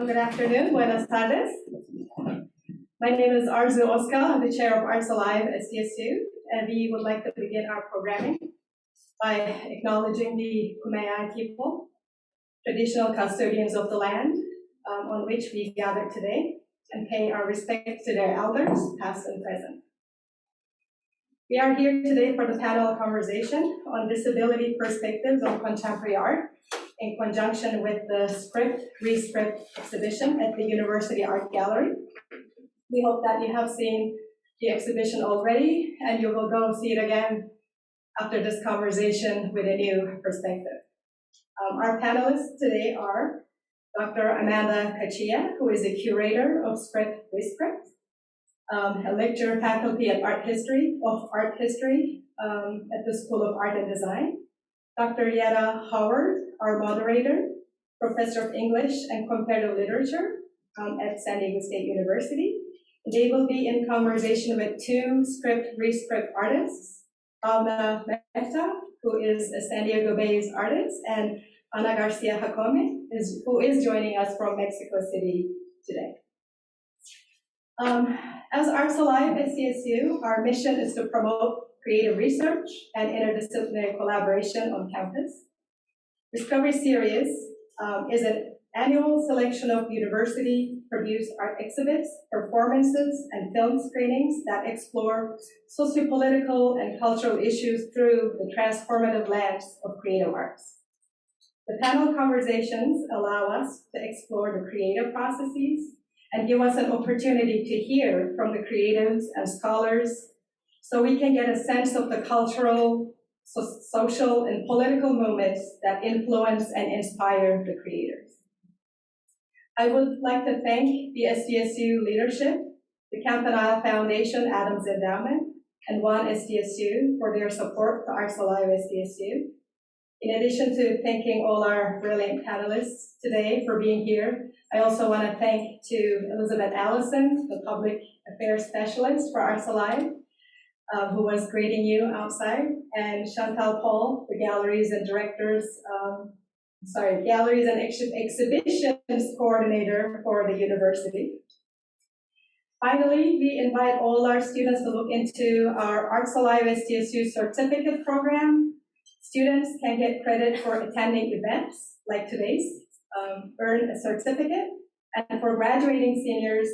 Good afternoon, buenas tardes. My name is Arzu Oscar. I'm the chair of Arts Alive at SDSU, and we would like to begin our programming by acknowledging the Kumeyaay people, traditional custodians of the land on which we gather today, and pay our respects to their elders, past and present. We are here today for the panel conversation on disability perspectives on contemporary art in conjunction with the Rescript exhibition at the University Art Gallery. We hope that you have seen the exhibition already and you will go see it again after this conversation with a new perspective. Our panelists today are Dr. Amanda Cachia, who is a curator of Rescript, a lecturer faculty at art history at the School of Art and Design. Dr. Yetta Howard, our moderator, professor of English and comparative literature at San Diego State University. They will be in conversation with two Rescript artists, Bhavna Mehta, who is a San Diego based artist, and García, Jácome, who is joining us from Mexico City today. As Arts Alive at SDSU, our mission is to promote creative research and interdisciplinary collaboration on campus. Discovery Series is an annual selection of university-produced art exhibits, performances, and film screenings that explore sociopolitical and cultural issues through the transformative lens of creative arts. The panel conversations allow us to explore the creative processes and give us an opportunity to hear from the creatives and scholars so we can get a sense of the cultural, social, and political movements that influence and inspire the creators. I would like to thank the SDSU leadership, the Campanile Foundation Adams Endowment, and One SDSU for their support to Arts Alive SDSU. In addition to thanking all our brilliant panelists today for being here, I also want to thank Elizabeth Allison, the Public Affairs Specialist for Arts Alive, who was greeting you outside, and Chantal Paul, the Galleries and Exhibitions Coordinator for the university. Finally, we invite all our students to look into our Arts Alive SDSU certificate program. Students can get credit for attending events like today's, earn a certificate, and for graduating seniors,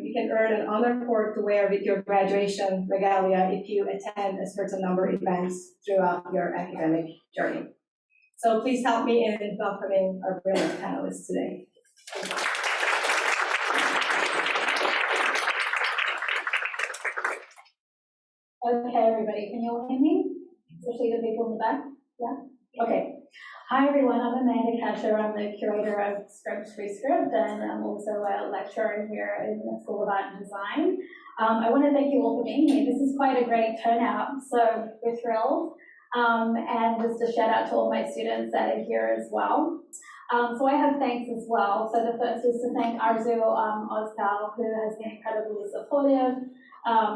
you can earn an honor cord to wear with your graduation regalia if you attend a certain number of events throughout your academic journey. So please help me in welcoming our brilliant panelists today. Okay, everybody, can you all hear me? Especially the people in the back? Yeah? Okay. Hi, everyone. I'm Amanda Cachia. I'm the curator of Rescript, and I'm also a lecturer here in the School of Art and Design. I want to thank you all for being here. This is quite a great turnout, so we're thrilled. And just a shout out to all my students that are here as well. So I have thanks as well. So the first is to thank Arzu Oscar, who has been incredibly supportive.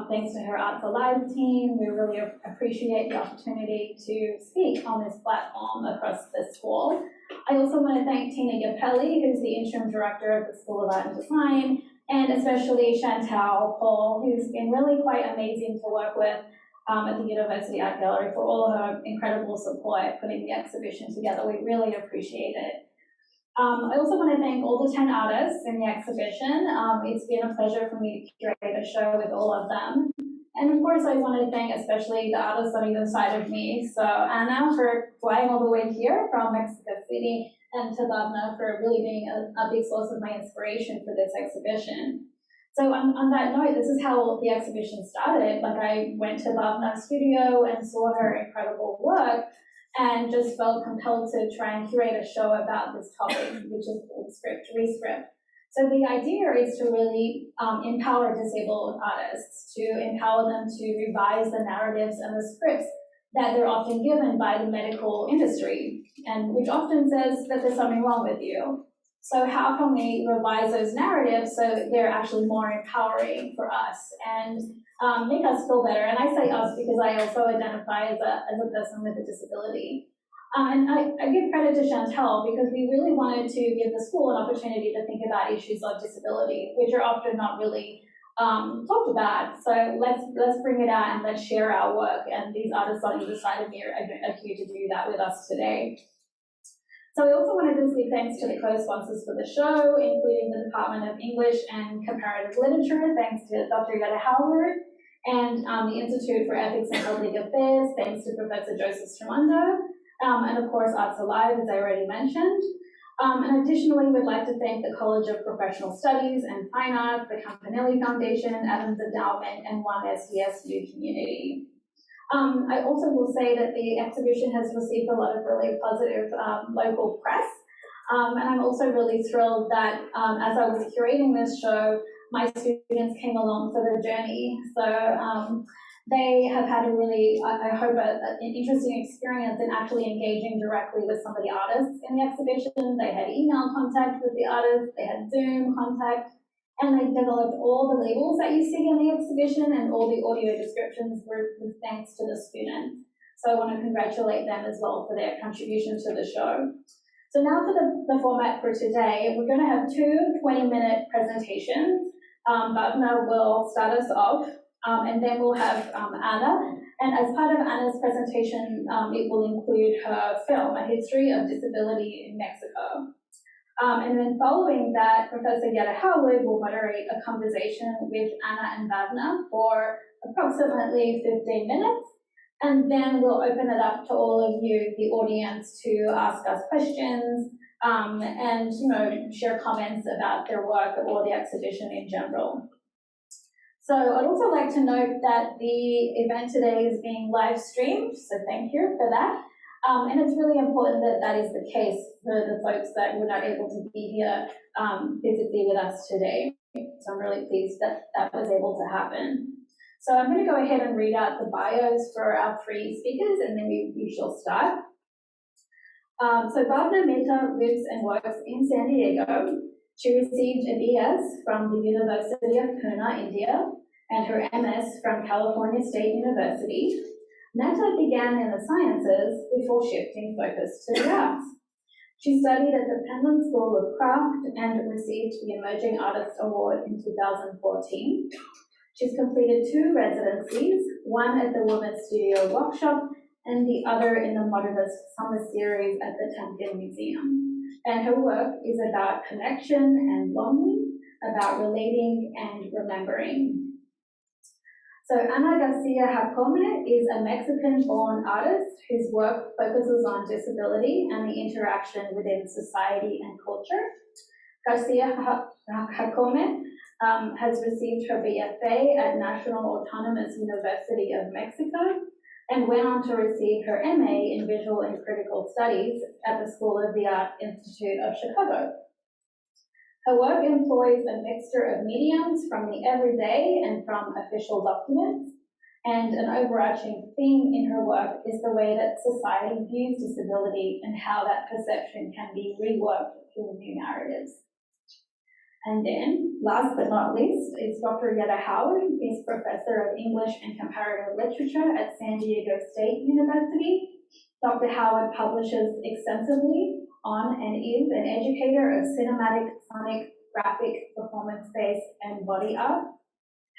Thanks to her Arts Alive team. We really appreciate the opportunity to speak on this platform across the school. I also want to thank Tina Yapelli, who's the interim director of the School of Art and Design, and especially Chantal Paul, who's been really quite amazing to work with at the University Art Gallery for all her incredible support putting the exhibition together. We really appreciate it. I also want to thank all the 10 artists in the exhibition. It's been a pleasure for me to curate a show with all of them. And of course, I want to thank especially the artists on either side of me. So Anna for flying all the way here from Mexico City, and to Bhavna for really being a big source of my inspiration for this exhibition. So on that note, this is how the exhibition started. Like, I went to Bhavna's studio and saw her incredible work, and just felt compelled to try and curate a show about this topic, which is called Rescript. So the idea is to really empower disabled artists, to empower them to revise the narratives and the scripts that they're often given by the medical industry, and which often says that there's something wrong with you. So how can we revise those narratives so they're actually more empowering for us and make us feel better? And I say us because I also identify as a person with a disability. And I give credit to Chantel because we really wanted to give the school an opportunity to think about issues of disability, which are often not really talked about. So let's bring it out and let's share our work. And these artists on either side of me are here to do that with us today. So I also wanted to say thanks to the co-sponsors for the show, including the Department of English and Comparative Literature, thanks to Dr. Yetta Howard, and the Institute for Ethics and Public Affairs, thanks to Professor Joseph Stramondo, and of course Arts Alive, as I already mentioned. And additionally, we'd like to thank the College of Professional Studies and Fine Arts, the Campanelli Foundation, Adams Endowment, and One SDSU community. I also will say that the exhibition has received a lot of really positive local press, and I'm also really thrilled that as I was curating this show, my students came along for the journey. So they have had a really, I hope, an interesting experience in actually engaging directly with some of the artists in the exhibition. They had email contact with the artists, they had Zoom contact, and they developed all the labels that you see in the exhibition, and all the audio descriptions were thanks to the students. So I want to congratulate them as well for their contribution to the show. So now for the format for today, we're going to have two 20-minute presentations. Bhavna will start us off, and then we'll have Anna. And as part of Anna's presentation, it will include her film, A History of Disability in Mexico. And then following that, Professor Yetta Howard will moderate a conversation with Anna and Bhavna for approximately 15 minutes. And then we'll open it up to all of you, the audience, to ask us questions and share comments about their work or the exhibition in general. So I'd also like to note that the event today is being live streamed, so thank you for that. And it's really important that that is the case for the folks that were not able to be here physically with us today. So I'm really pleased that that was able to happen. So I'm going to go ahead and read out the bios for our three speakers, and then we shall start. So Bhavna Mehta lives and works in San Diego. She received a BS from the University of Pune, India, and her MS from California State University. Mehta began in the sciences before shifting focus to the arts. She studied at the Penland School of Craft and received the Emerging Artist Award in 2014. She's completed 2 residencies, one at the Women's Studio Workshop and the other in the Modernist Summer Series at the Temkin Museum. And her work is about connection and longing, about relating and remembering. So Ana García Jácome is a Mexican-born artist whose work focuses on disability and the interaction within society and culture. García Jácome has received her BFA at National Autonomous University of Mexico and went on to receive her MA in Visual and Critical Studies at the School of the Art Institute of Chicago. Her work employs a mixture of mediums from the everyday and from official documents, and an overarching theme in her work is the way that society views disability and how that perception can be reworked through new narratives. And then, last but not least, is Dr. Yetta Howard, who is Professor of English and Comparative Literature at San Diego State University. Dr. Howard publishes extensively on and is an educator of cinematic, sonic, graphic, performance-based, and body art.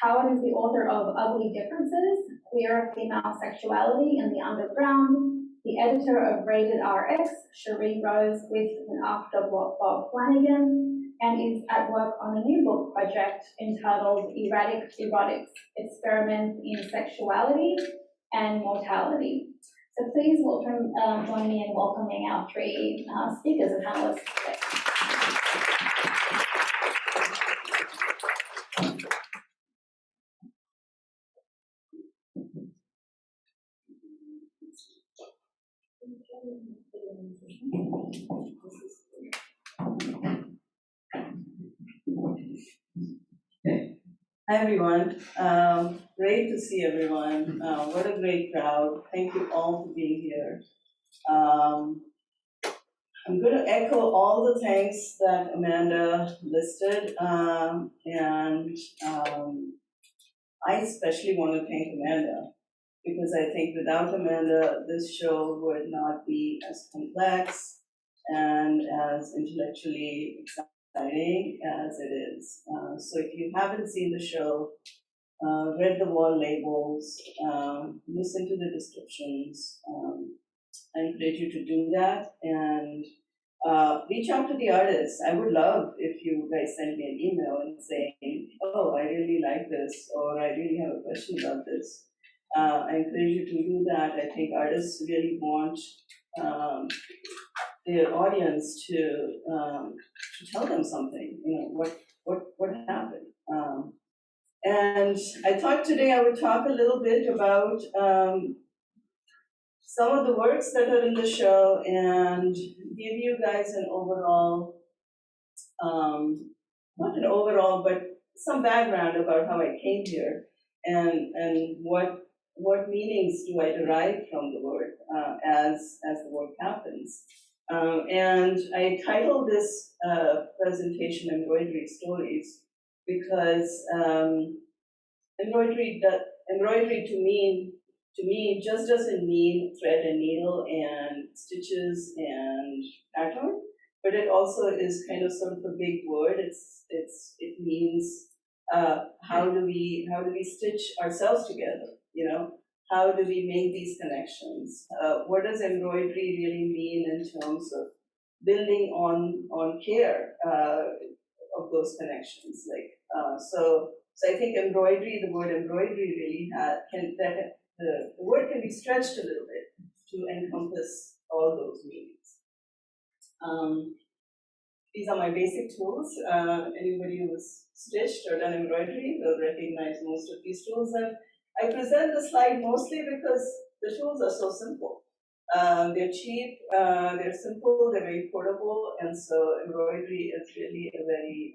Howard is the author of Ugly Differences, Queer Female Sexuality in the Underground, the editor of Rated RX, Cherie Rose with and after Bob Flanagan, and is at work on a new book project entitled Erratic Erotics, Experiments in Sexuality and Mortality. So please join me in welcoming our three speakers and panelists today. Hi everyone, great to see everyone. What a great crowd. Thank you all for being here. I'm going to echo all the thanks that Amanda listed, and I especially want to thank Amanda because I think without Amanda, this show would not be as complex and as intellectually exciting as it is. So if you haven't seen the show, read the wall labels, listen to the descriptions, I encourage you to do that, and reach out to the artists. I would love if you guys send me an email and saying, oh, I really like this, or I really have a question about this. I encourage you to do that. I think artists really want their audience to tell them something, what happened. And I thought today I would talk a little bit about some of the works that are in the show and give you guys an overall, not an overall, but some background about how I came here and what meanings do I derive from the work as the work happens. And I titled this presentation Embroidery Stories because embroidery to me just doesn't mean thread and needle and stitches and pattern, but it also is kind of sort of a big word. It means how do we stitch ourselves together? How do we make these connections? What does embroidery really mean in terms of building on care of those connections? So I think embroidery, the word embroidery really the word can be stretched a little bit to encompass all those meanings. These are my basic tools. Anybody who's stitched or done embroidery will recognize most of these tools. And I present the slide mostly because the tools are so simple. They're cheap, they're simple, they're very portable, and so embroidery is really a very,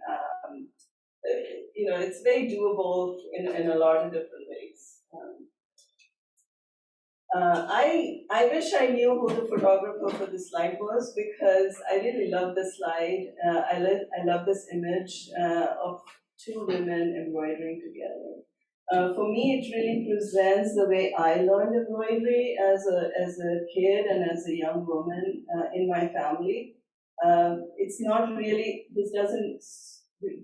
it's very doable in a lot of different ways. I wish I knew who the photographer for this slide was because I really love this slide. I love this image of two women embroidering together. For me, it really presents the way I learned embroidery as a kid and as a young woman in my family. It's not really, this doesn't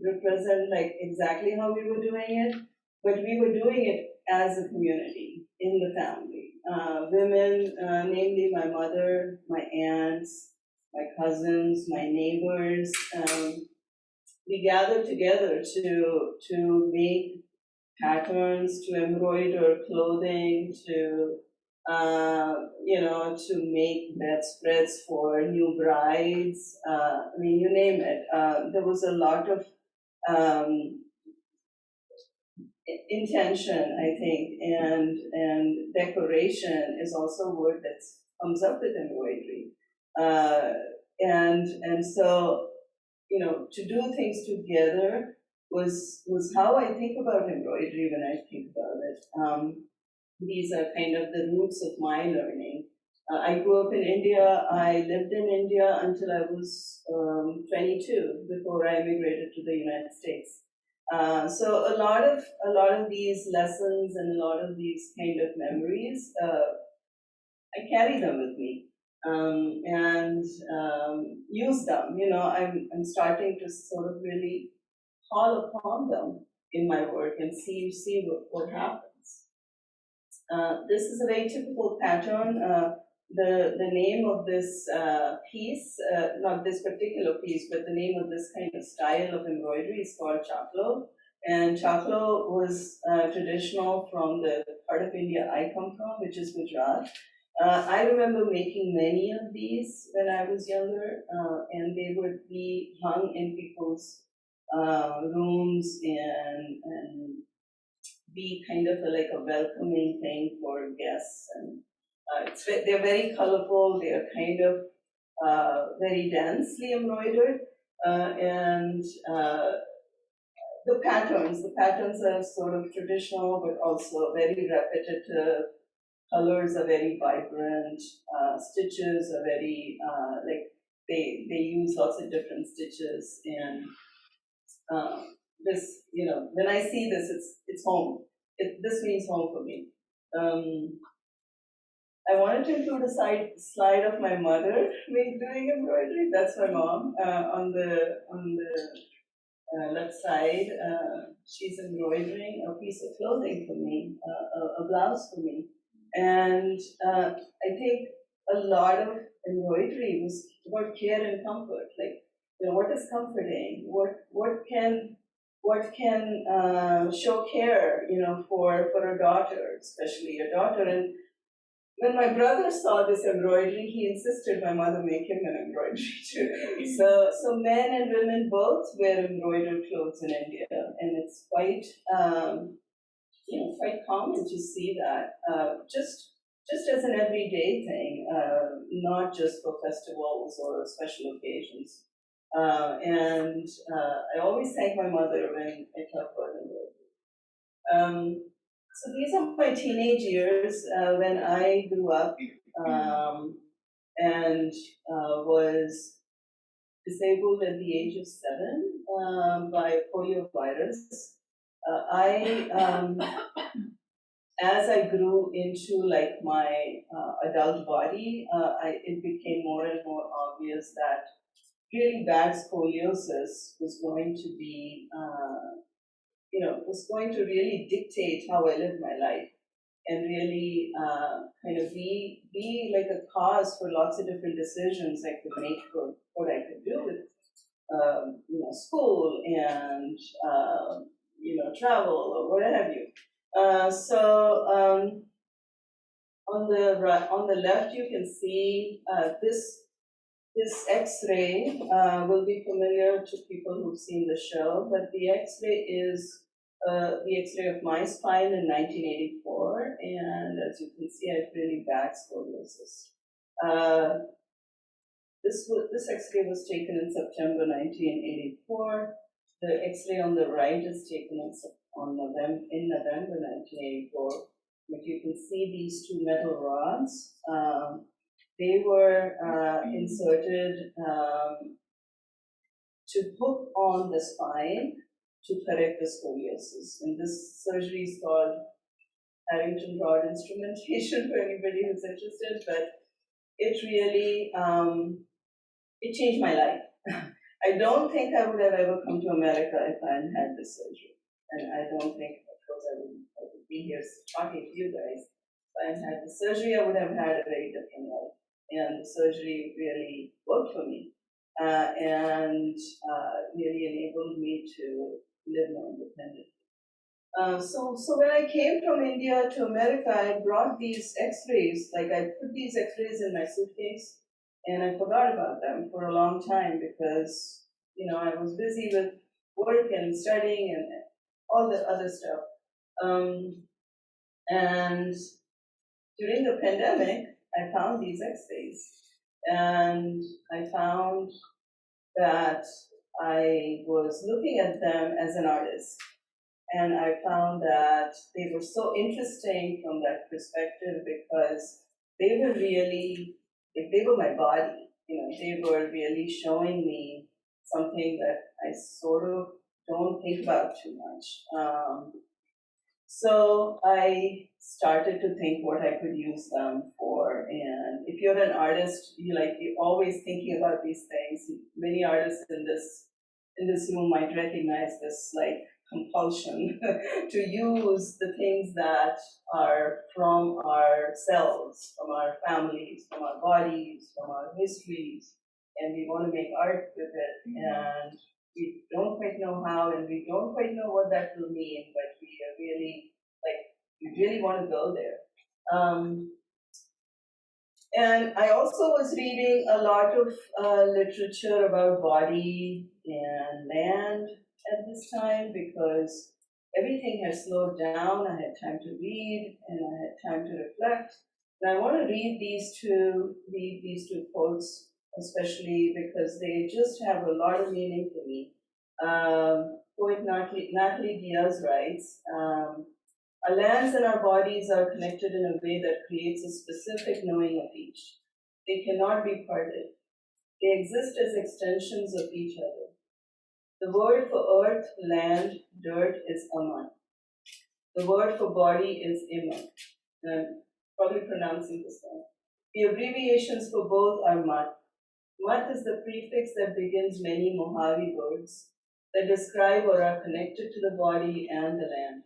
represent exactly how we were doing it, but we were doing it as a community in the family. Women, namely my mother, my aunts, my cousins, my neighbors, we gathered together to make patterns, to embroider clothing, to make bedspreads for new brides. You name it. There was a lot of intention, I think, and decoration is also a word that comes up with embroidery. And so, to do things together was how I think about embroidery when I think about it. These are kind of the roots of my learning. I grew up in India. I lived in India until I was 22 before I immigrated to the United States. So a lot of these lessons and a lot of these kind of memories, I carry them with me and use them. I'm starting to sort of really call upon them in my work and see what happens. This is a very typical pattern. The name of this piece, not this particular piece, but the name of this kind of style of embroidery is called chaklo. And chaklo was traditional from the part of India I come from, which is Gujarat. I remember making many of these when I was younger, and they would be hung in people's rooms and be kind of like a welcoming thing for guests. And they're very colorful, they're kind of very densely embroidered, and the patterns are sort of traditional, but also very repetitive. Colors are very vibrant. Stitches are very they use lots of different stitches, and this when I see this, it's home. This means home for me. I wanted to include a slide of my mother doing embroidery. That's my mom on the left side. She's embroidering a piece of clothing for me, a blouse for me, and I think a lot of embroidery was about care and comfort. Like, what is comforting? What can show care, for a daughter, especially a daughter. And when my brother saw this embroidery, he insisted my mother make him an embroidery too. So men and women both wear embroidered clothes in India, and it's quite quite common to see that just as an everyday thing, not just for festivals or special occasions. And I always thank my mother when I talk about embroidery. So these are my teenage years when I grew up and was disabled at the age of 7 by polio virus. As I grew into like my adult body, it became more and more obvious that really bad scoliosis was going to be was going to really dictate how I lived my life, and really kind of be like a cause for lots of different decisions I could make for what I could do with school and travel or what have you. On the left you can see this X-ray will be familiar to people who've seen the show, but the X-ray is the X-ray of my spine in 1984, and as you can see, I have really bad scoliosis. This X-ray was taken in September 1984. The X-ray on the right is taken in November 1984. If you can see these two metal rods, they were inserted to hook on the spine to correct the scoliosis. And this surgery is called Harrington rod instrumentation for anybody who's interested, but it really, it changed my life. I don't think I would have ever come to America if I hadn't had this surgery. And I don't think, of course, I would be here talking to you guys. If I hadn't had the surgery, I would have had a very different life. And the surgery really worked for me and really enabled me to live more independently. So when I came from India to America, I brought these X-rays. Like, I put these X-rays in my suitcase, and I forgot about them for a long time because I was busy with work and studying and all the other stuff. And during the pandemic, I found these X-rays, and I found that I was looking at them as an artist, and I found that they were so interesting from that perspective because they were really, like, they were my body. They were really showing me something that I sort of don't think about too much. So I started to think what I could use them for. And if you're an artist, you're always thinking about these things. Many artists in this room might recognize this compulsion to use the things that are from ourselves, from our families, from our bodies, from our histories, and we want to make art with it. And we don't quite know how, and we don't quite know what that will mean, but we are really, we really want to go there. And I also was reading a lot of literature about body and land at this time because everything had slowed down. I had time to read and I had time to reflect. And I want to read these two quotes, especially because they just have a lot of meaning for me. Poet Natalie Diaz writes, our lands and our bodies are connected in a way that creates a specific knowing of each. They cannot be parted. They exist as extensions of each other. The word for earth, land, dirt is aman. The word for body is iman. and I'm probably pronouncing this wrong. The abbreviations for both are Mat. Mat is the prefix that begins many Mojave words that describe or are connected to the body and the land.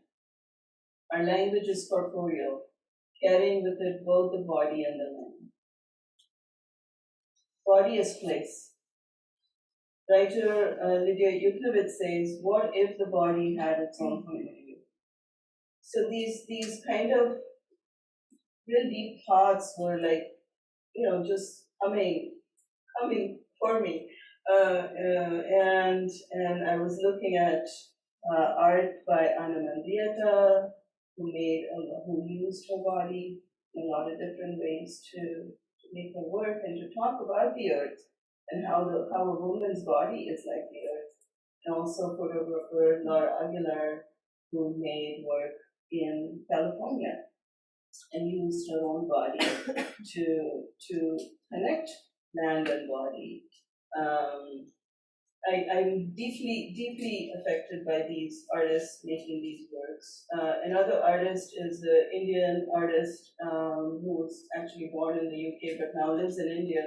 Our language is corporeal, carrying with it both the body and the land. Body as place. Writer Lydia Yuknowitz says, what if the body had its own point of view? So these kind of real deep thoughts were like, just coming for me. And I was looking at art by Yetta, who used her body in a lot of different ways to make her work and to talk about the earth and how a woman's body is like the earth. And also photographer Laura Aguilar, who made work in California and used her own body to connect land and body. I'm deeply affected by these artists making these works. Another artist is the Indian artist who was actually born in the UK but now lives in India.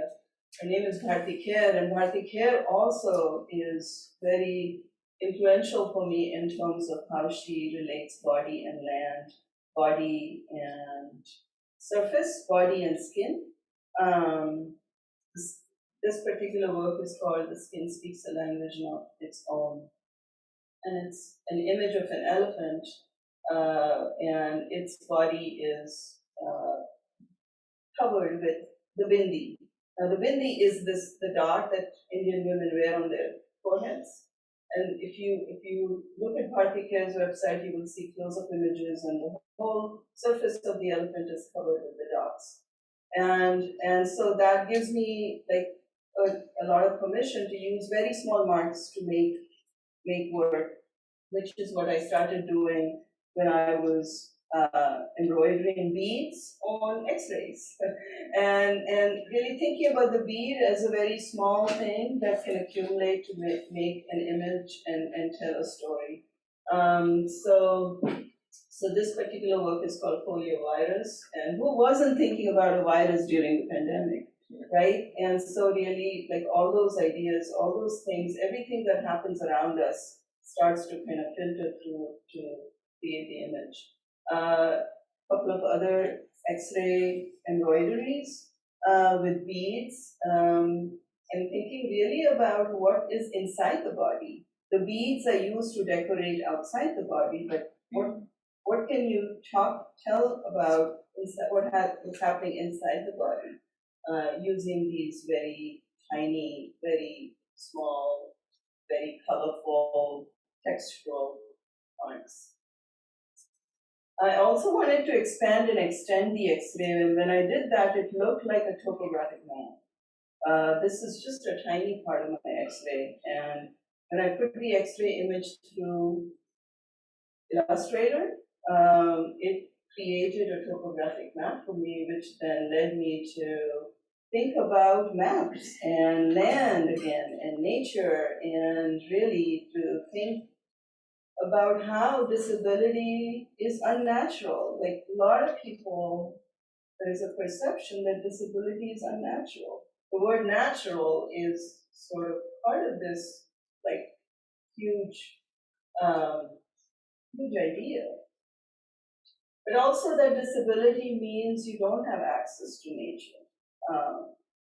Her name is García, and García also is very influential for me in terms of how she relates body and land, body and surface, body and skin. This particular work is called The Skin Speaks a Language Not Its Own. And it's an image of an elephant, and its body is covered with the bindi. Now the bindi is the dot that Indian women wear on their foreheads. And if you look at Bhartike's website, you will see close-up images, and the whole surface of the elephant is covered with the dots. And so that gives me like a lot of permission to use very small marks to make work, which is what I started doing when I was embroidering beads on X-rays, and really thinking about the bead as a very small thing that can accumulate to make an image and tell a story. So this particular work is called Poliovirus, and who wasn't thinking about a virus during the pandemic, right? And so really, like all those ideas, all those things, everything that happens around us starts to kind of filter through to create the image. A couple of other X-ray embroideries with beads, and thinking really about what is inside the body. The beads are used to decorate outside the body, but what can you tell about what's happening inside the body using these very tiny, very small, very colorful, textural marks? I also wanted to expand and extend the X-ray, and when I did that, it looked like a topographic map. This is just a tiny part of my X-ray, and when I put the X-ray image through Illustrator, it created a topographic map for me, which then led me to think about maps and land again and nature, and really to think about how disability is unnatural. Like a lot of people, there's a perception that disability is unnatural. The word natural is sort of part of this like huge idea. But also that disability means you don't have access to nature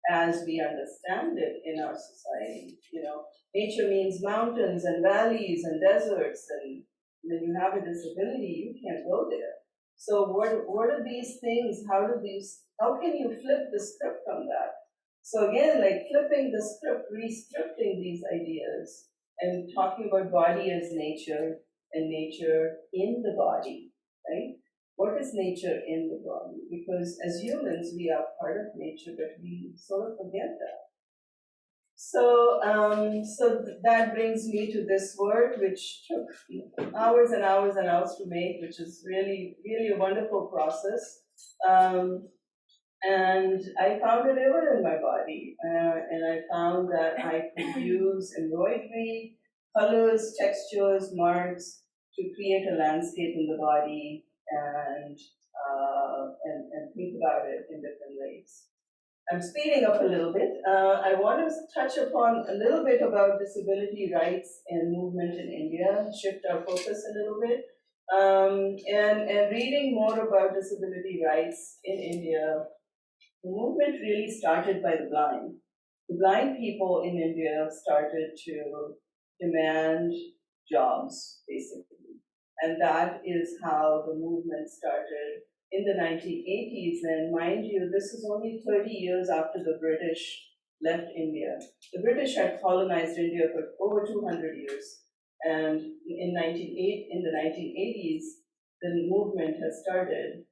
as we understand it in our society. Nature means mountains and valleys and deserts, and when you have a disability, you can't go there. So what are these things? How can you flip the script on that? So again, like flipping the script, re-scripting these ideas and talking about body as nature and nature in the body, right? What is nature in the body? Because as humans, we are part of nature, but we sort of forget that. So, that brings me to this work, which took hours and hours and hours to make, which is really, really a wonderful process. And I found a river in my body, and I found that I could use embroidery, colors, textures, marks to create a landscape in the body, and and think about it in different ways. I'm speeding up a little bit. I want to touch upon a little bit about disability rights and movement in India, shift our focus a little bit, and reading more about disability rights in India. The movement really started by the blind. The blind people in India started to demand jobs, basically. And that is how the movement started in the 1980s. And mind you, this is only 30 years after the British left India. The British had colonized India for over 200 years. And in the 1980s, the movement has started.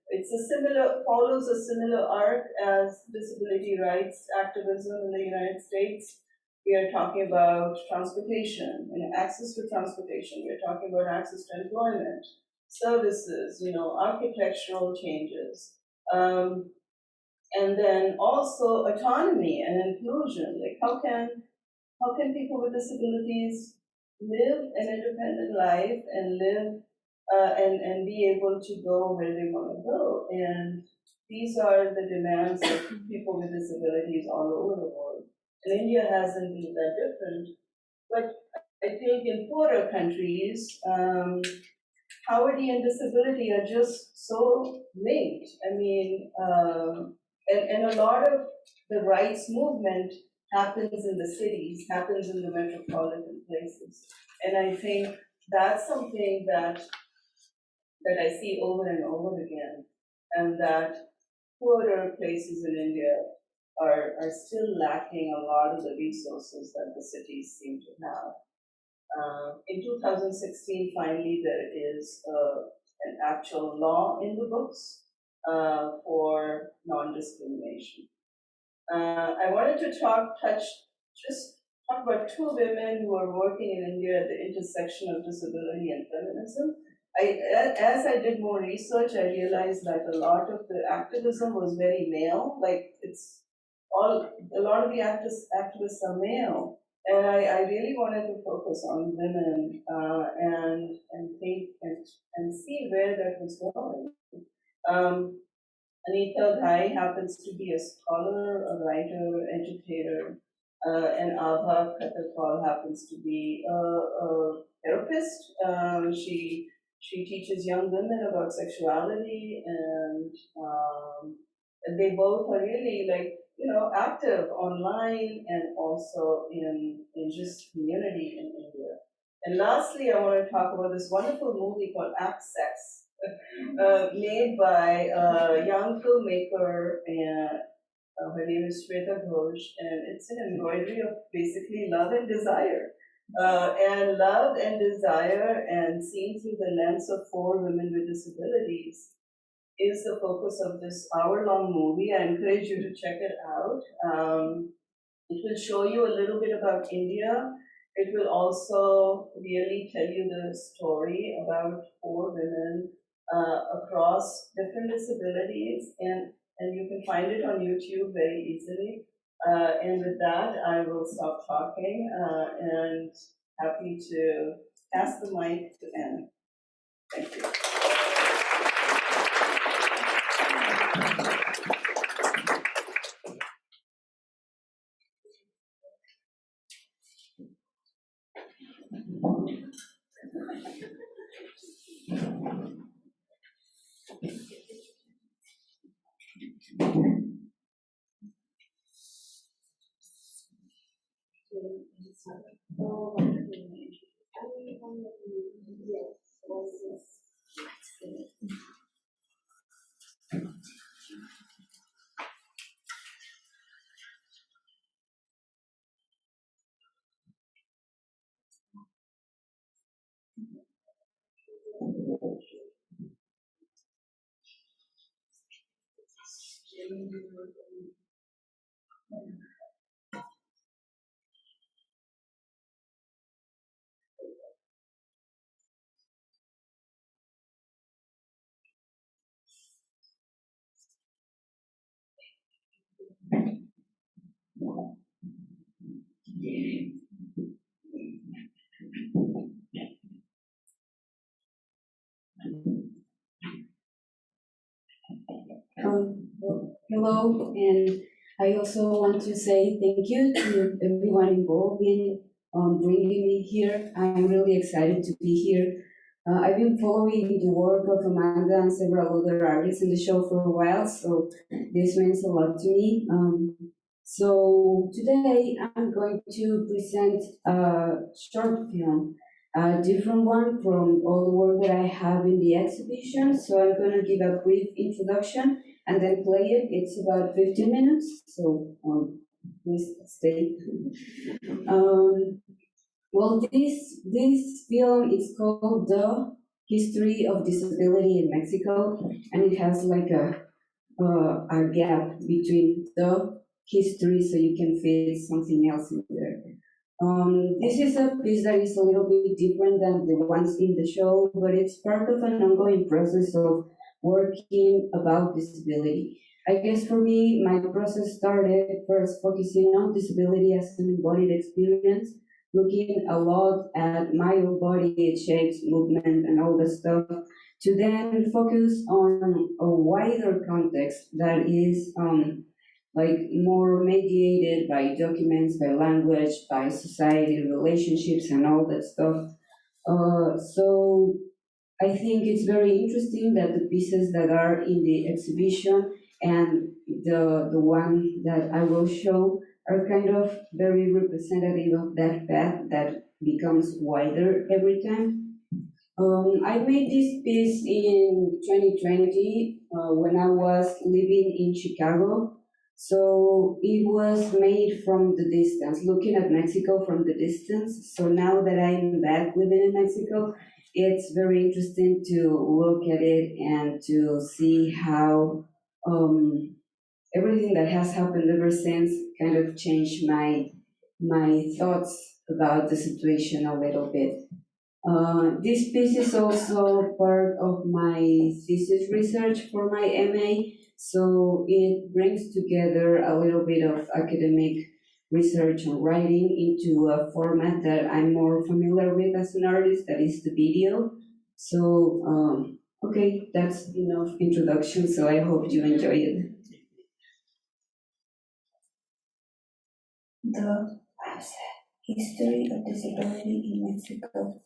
Follows a similar arc as disability rights activism in the United States. We are talking about transportation and access to transportation. We are talking about access to employment, services, architectural changes. And then also autonomy and inclusion. Like how can people with disabilities live an independent life and live and be able to go where they want to go? And these are the demands of people with disabilities all over the world. And India hasn't been that different. But I think in poorer countries, poverty and disability are just so linked. I mean, and a lot of the rights movement happens in the cities, happens in the metropolitan places. And I think that's something that I see over and over again, and that poorer places in India are still lacking a lot of the resources that the cities seem to have. In 2016, finally, there is an actual law in the books for non-discrimination. I wanted to talk about two women who are working in India at the intersection of disability and feminism. As I did more research, I realized that a lot of the activism was very male. Like a lot of the activists are male, and I really wanted to focus on women and think and see where that was going. Anita Ghai happens to be a scholar, a writer, educator, and Abha Khatarpal happens to be a therapist. She teaches young women about sexuality, and they both are really active online and also in just community in India. And lastly, I want to talk about this wonderful movie called Access, made by a young filmmaker, and her name is Shweta Ghosh, and it's an embroidery of basically love and desire. And love and desire, and seen through the lens of 4 women with disabilities, is the focus of this hour-long movie. I encourage you to check it out. It will show you a little bit about India. It will also really tell you the story about 4 women across different disabilities, and you can find it on YouTube very easily. And with that, I will stop talking and happy to pass the mic to Anne. Thank you. Hello, and I also want to say thank you to everyone involved in bringing me here. I'm really excited to be here. I've been following the work of Amanda and several other artists in the show for a while, so this means a lot to me. So today I'm going to present a short film, a different one from all the work that I have in the exhibition. So I'm going to give a brief introduction and then play it. It's about 15 minutes, so please stay. Well, this film is called The History of Disability in Mexico, and it has like a gap between the history, so you can fit something else in there. This is a piece that is a little bit different than the ones in the show, but it's part of an ongoing process of working about disability. I guess for me, my process started first focusing on disability as an embodied experience, looking a lot at my own body, its shapes, movement, and all that stuff, to then focus on a wider context that is like more mediated by documents, by language, by society, relationships, and all that stuff. So I think it's very interesting that the pieces that are in the exhibition and the one that I will show are kind of very representative of that path that becomes wider every time. I made this piece in 2020 when I was living in Chicago. So it was made from the distance, looking at Mexico from the distance. So now that I'm back living in Mexico, it's very interesting to look at it and to see how everything that has happened ever since kind of changed my thoughts about the situation a little bit. This piece is also part of my thesis research for my MA, so it brings together a little bit of academic research on writing into a format that I'm more familiar with as an artist, that is the video. So, okay, that's enough introduction, so I hope you enjoy it. The history of disability in Mexico.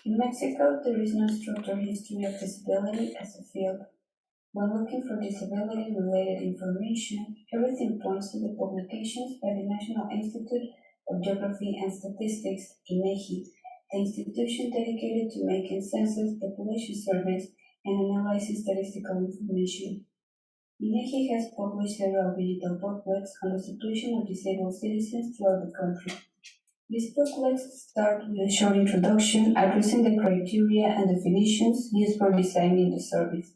In Mexico, there is no structured history of disability as a field. When looking for disability-related information, everything points to the publications by the National Institute of Geography and Statistics, INEGI, the institution dedicated to making census, population surveys, and analyzing statistical information. INEGI has published several digital booklets on the situation of disabled citizens throughout the country. These booklets start with a short introduction addressing the criteria and definitions used for designing the surveys,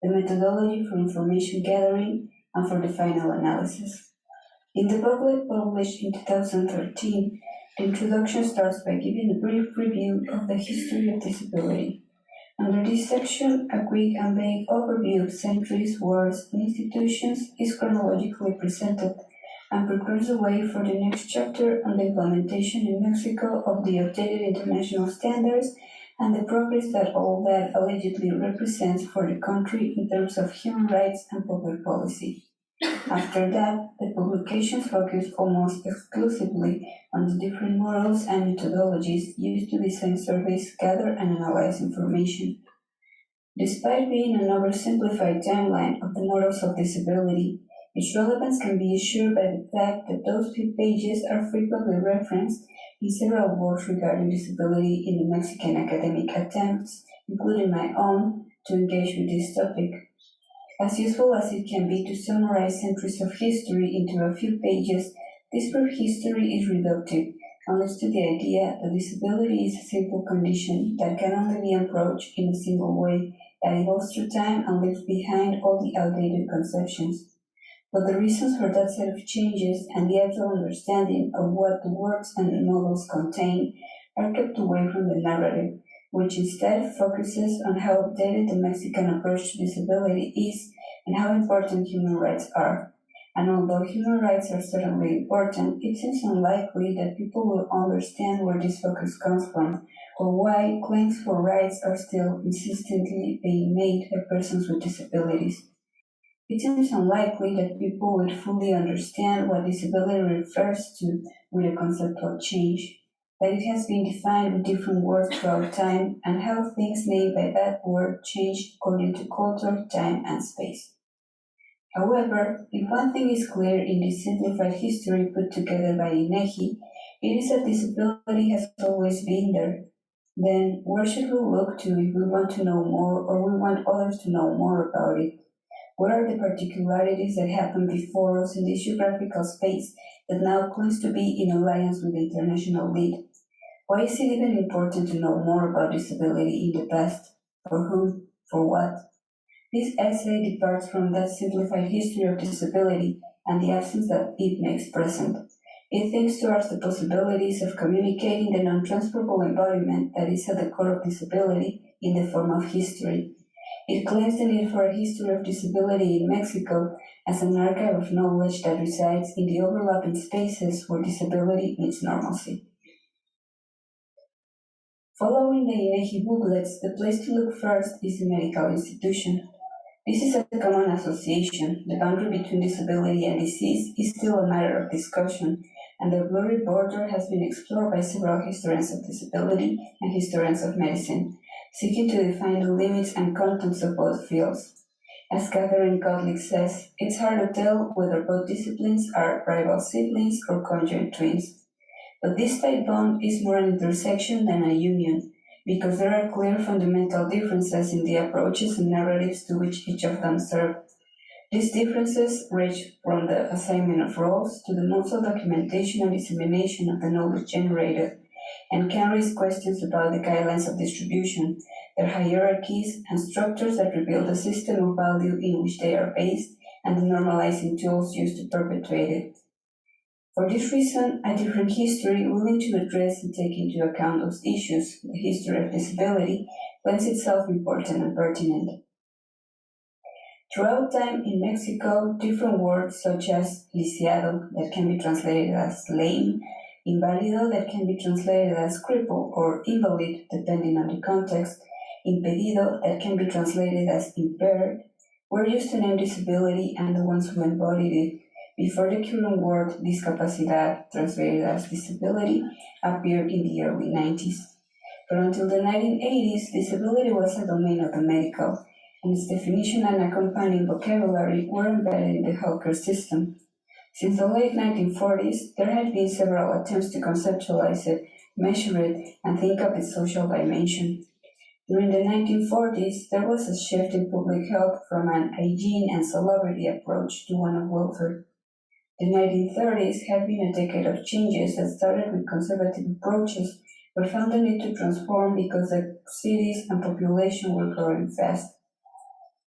the methodology for information gathering, and for the final analysis. In the booklet published in 2013, the introduction starts by giving a brief review of the history of disability. Under this section, a quick and vague overview of centuries, wars, and institutions is chronologically presented and prepares the way for the next chapter on the implementation in Mexico of the updated international standards and the progress that all that allegedly represents for the country in terms of human rights and public policy. After that, the publications focus almost exclusively on the different models and methodologies used to design surveys, gather, and analyze information. Despite being an oversimplified timeline of the models of disability, its relevance can be assured by the fact that those few pages are frequently referenced in several works regarding disability in the Mexican academic attempts, including my own, to engage with this topic. As useful as it can be to summarize centuries of history into a few pages, this brief history is reductive and leads to the idea that disability is a simple condition that can only be approached in a single way, that evolves through time and leaves behind all the outdated conceptions. But the reasons for that set of changes and the actual understanding of what the works and models contain are kept away from the narrative, which instead focuses on how updated the Mexican approach to disability is and how important human rights are. And although human rights are certainly important, it seems unlikely that people will understand where this focus comes from, or why claims for rights are still insistently being made by persons with disabilities. It seems unlikely that people would fully understand what disability refers to with a conceptual change, that it has been defined with different words throughout time, and how things named by that word change according to culture, time, and space. However, if one thing is clear in this simplified history put together by INEGI, it is that disability has always been there. Then, where should we look to if we want to know more or we want others to know more about it? What are the particularities that happened before us in this geographical space that now claims to be in alliance with the international lead? Why is it even important to know more about disability in the past? For whom? For what? This essay departs from that simplified history of disability and the absence that it makes present. It thinks towards the possibilities of communicating the non-transferable embodiment that is at the core of disability in the form of history. It claims the need for a history of disability in Mexico as an archive of knowledge that resides in the overlapping spaces where disability meets normalcy. Following the INEGI booklets, the place to look first is the medical institution. This is a common association. The boundary between disability and disease is still a matter of discussion, and the blurry border has been explored by several historians of disability and historians of medicine, seeking to define the limits and contents of both fields. As Catherine Gottlieb says, it's hard to tell whether both disciplines are rival siblings or conjoined twins. But this tight bond is more an intersection than a union, because there are clear fundamental differences in the approaches and narratives to which each of them serve. These differences range from the assignment of roles to the modes of documentation and dissemination of the knowledge generated, and can raise questions about the guidelines of distribution, their hierarchies, and structures that reveal the system of value in which they are based, and the normalizing tools used to perpetuate it. For this reason, a different history willing to address and take into account those issues, the history of disability, finds itself important and pertinent. Throughout time in Mexico, different words such as lisiado, that can be translated as lame, inválido, that can be translated as cripple or invalid, depending on the context, impedido, that can be translated as impaired, were used to name disability and the ones who embodied it, before the current word discapacidad, translated as disability, appeared in the early 90s. But until the 1980s, disability was a domain of the medical, and its definition and accompanying vocabulary were embedded in the healthcare system. Since the late 1940s, there had been several attempts to conceptualize it, measure it, and think of its social dimension. During the 1940s, there was a shift in public health from an hygiene and celebrity approach to one of welfare. The 1930s had been a decade of changes that started with conservative approaches, but found the need to transform because the cities and population were growing fast.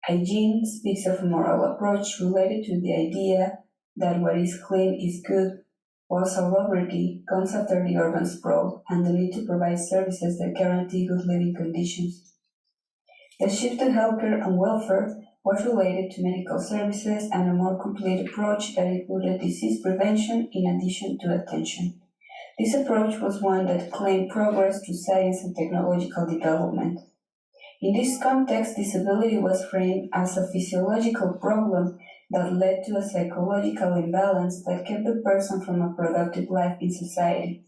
Hygiene speaks of a moral approach related to the idea that what is clean is good, while celebrity comes after the urban sprawl and the need to provide services that guarantee good living conditions. The shift to healthcare and welfare was related to medical services and a more complete approach that included disease prevention in addition to attention. This approach was one that claimed progress through science and technological development. In this context, disability was framed as a physiological problem that led to a psychological imbalance that kept the person from a productive life in society.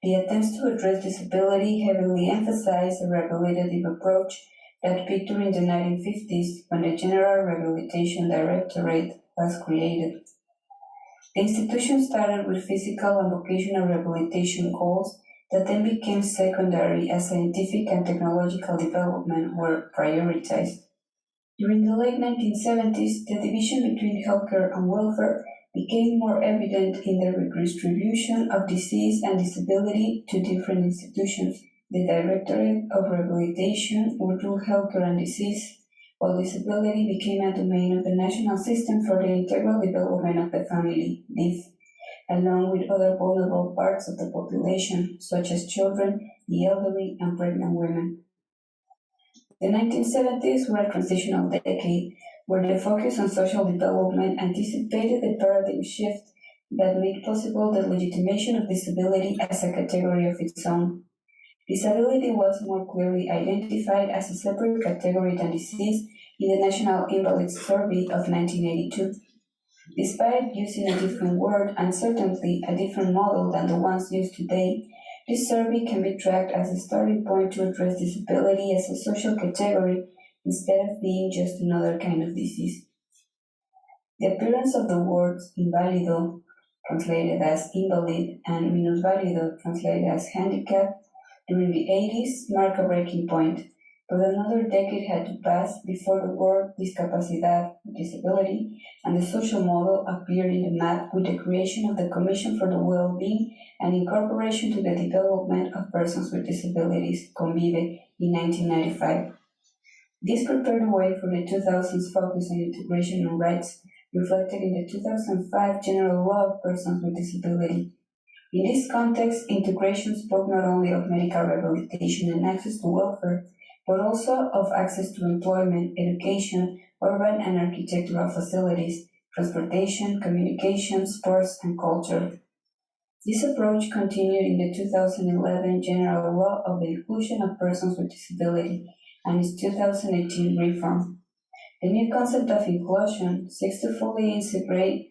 The attempts to address disability heavily emphasized a rehabilitative approach that peaked during the 1950s when the General Rehabilitation Directorate was created. The institution started with physical and vocational rehabilitation goals that then became secondary as scientific and technological development were prioritized. During the late 1970s, the division between healthcare and welfare became more evident in the redistribution of disease and disability to different institutions. The Directorate of Rehabilitation would rule healthcare and disease, while disability became a domain of the National System for the Integral Development of the Family, DIF, along with other vulnerable parts of the population, such as children, the elderly, and pregnant women. The 1970s were a transitional decade where the focus on social development anticipated the paradigm shift that made possible the legitimation of disability as a category of its own. Disability was more clearly identified as a separate category than disease in the National Invalids Survey of 1982. Despite using a different word and certainly a different model than the ones used today, this survey can be tracked as a starting point to address disability as a social category instead of being just another kind of disease. The appearance of the words invalido, translated as invalid, and minusválido, translated as handicap, during the 80s marked a breaking point, but another decade had to pass before the word discapacidad, disability, and the social model appeared in the map with the creation of the Commission for the Well-Being and Incorporation to the Development of Persons with Disabilities, CONVIVE, in 1995. This prepared the way for the 2000s focus on integration and rights, reflected in the 2005 General Law of Persons with Disability. In this context, integration spoke not only of medical rehabilitation and access to welfare, but also of access to employment, education, urban and architectural facilities, transportation, communication, sports, and culture. This approach continued in the 2011 General Law of the Inclusion of Persons with Disability and its 2018 reform. The new concept of inclusion seeks to fully integrate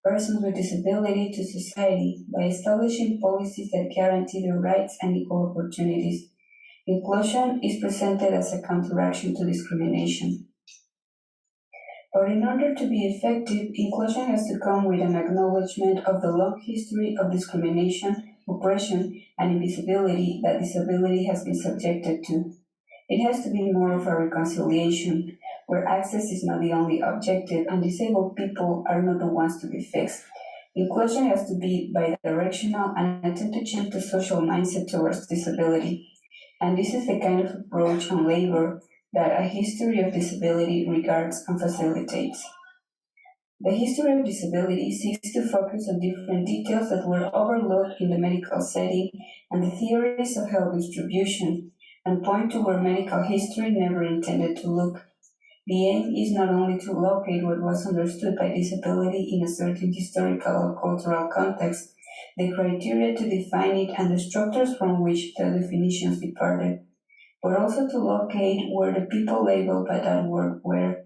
persons with disability to society by establishing policies that guarantee their rights and equal opportunities. Inclusion is presented as a counteraction to discrimination. But in order to be effective, inclusion has to come with an acknowledgement of the long history of discrimination, oppression, and invisibility that disability has been subjected to. It has to be more of a reconciliation, where access is not the only objective and disabled people are not the ones to be fixed. Inclusion has to be bidirectional and attempt to change the social mindset towards disability. And this is the kind of approach on labor that a history of disability regards and facilitates. The history of disability seeks to focus on different details that were overlooked in the medical setting and the theories of health distribution, and point to where medical history never intended to look. The aim is not only to locate what was understood by disability in a certain historical or cultural context, the criteria to define it and the structures from which the definitions departed, but also to locate where the people labeled by that word were,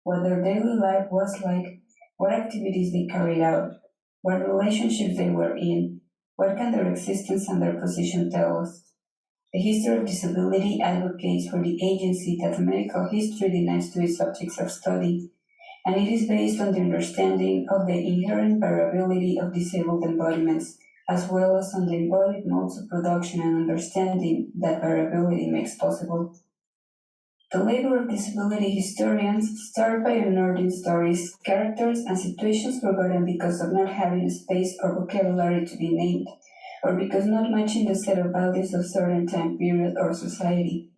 what their daily life was like, what activities they carried out, what relationships they were in, what can their existence and their position tell us. The history of disability advocates for the agency that medical history denies to its subjects of study, and it is based on the understanding of the inherent variability of disabled embodiments, as well as on the embodied modes of production and understanding that variability makes possible. The labor of disability historians start by unearthing stories, characters, and situations forgotten because of not having a space or vocabulary to be named, or because not matching the set of values of certain time period or society.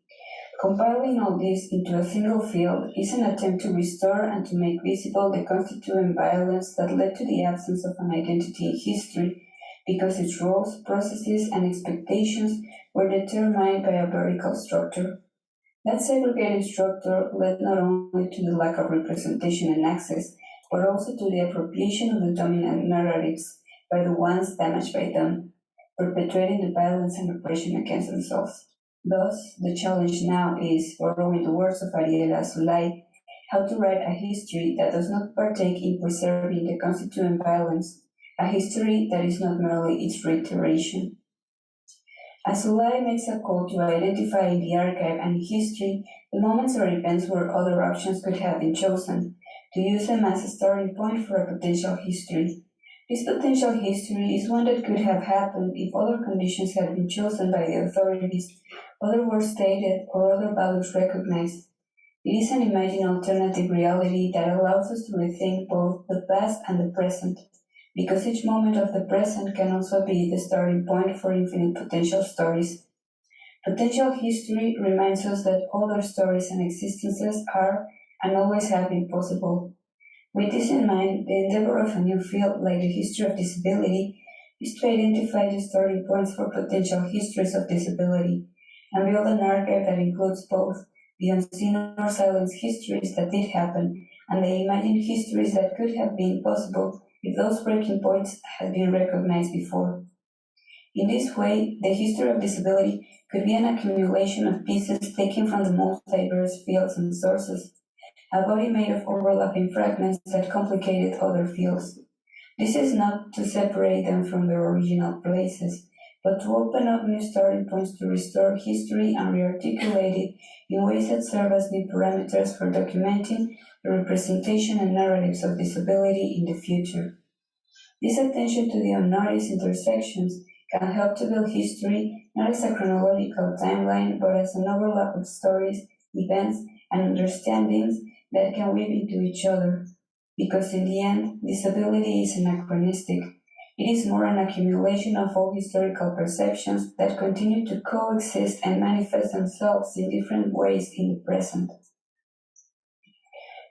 Compiling all this into a single field is an attempt to restore and to make visible the constituent violence that led to the absence of an identity in history, because its roles, processes, and expectations were determined by a vertical structure. That segregated structure led not only to the lack of representation and access, but also to the appropriation of the dominant narratives by the ones damaged by them, perpetuating the violence and oppression against themselves. Thus, the challenge now is, borrowing the words of Ariela Zulay, how to write a history that does not partake in preserving the constituent violence, a history that is not merely its reiteration. As Zulay makes a call to identify in the archive and history the moments or events where other options could have been chosen, to use them as a starting point for a potential history. This potential history is one that could have happened if other conditions had been chosen by the authorities, other words stated, or other values recognized. It is an imagined alternative reality that allows us to rethink both the past and the present, because each moment of the present can also be the starting point for infinite potential stories. Potential history reminds us that other stories and existences are and always have been possible. With this in mind, the endeavor of a new field like the history of disability is to identify the starting points for potential histories of disability and build an archive that includes both the unseen or silenced histories that did happen and the imagined histories that could have been possible if those breaking points had been recognized before. In this way, the history of disability could be an accumulation of pieces taken from the most diverse fields and sources, a body made of overlapping fragments that complicated other fields. This is not to separate them from their original places, but to open up new starting points to restore history and rearticulate it in ways that serve as new parameters for documenting the representation and narratives of disability in the future. This attention to the unnoticed intersections can help to build history not as a chronological timeline, but as an overlap of stories, events, and understandings that can weave into each other. Because in the end, disability is anachronistic. It is more an accumulation of all historical perceptions that continue to coexist and manifest themselves in different ways in the present.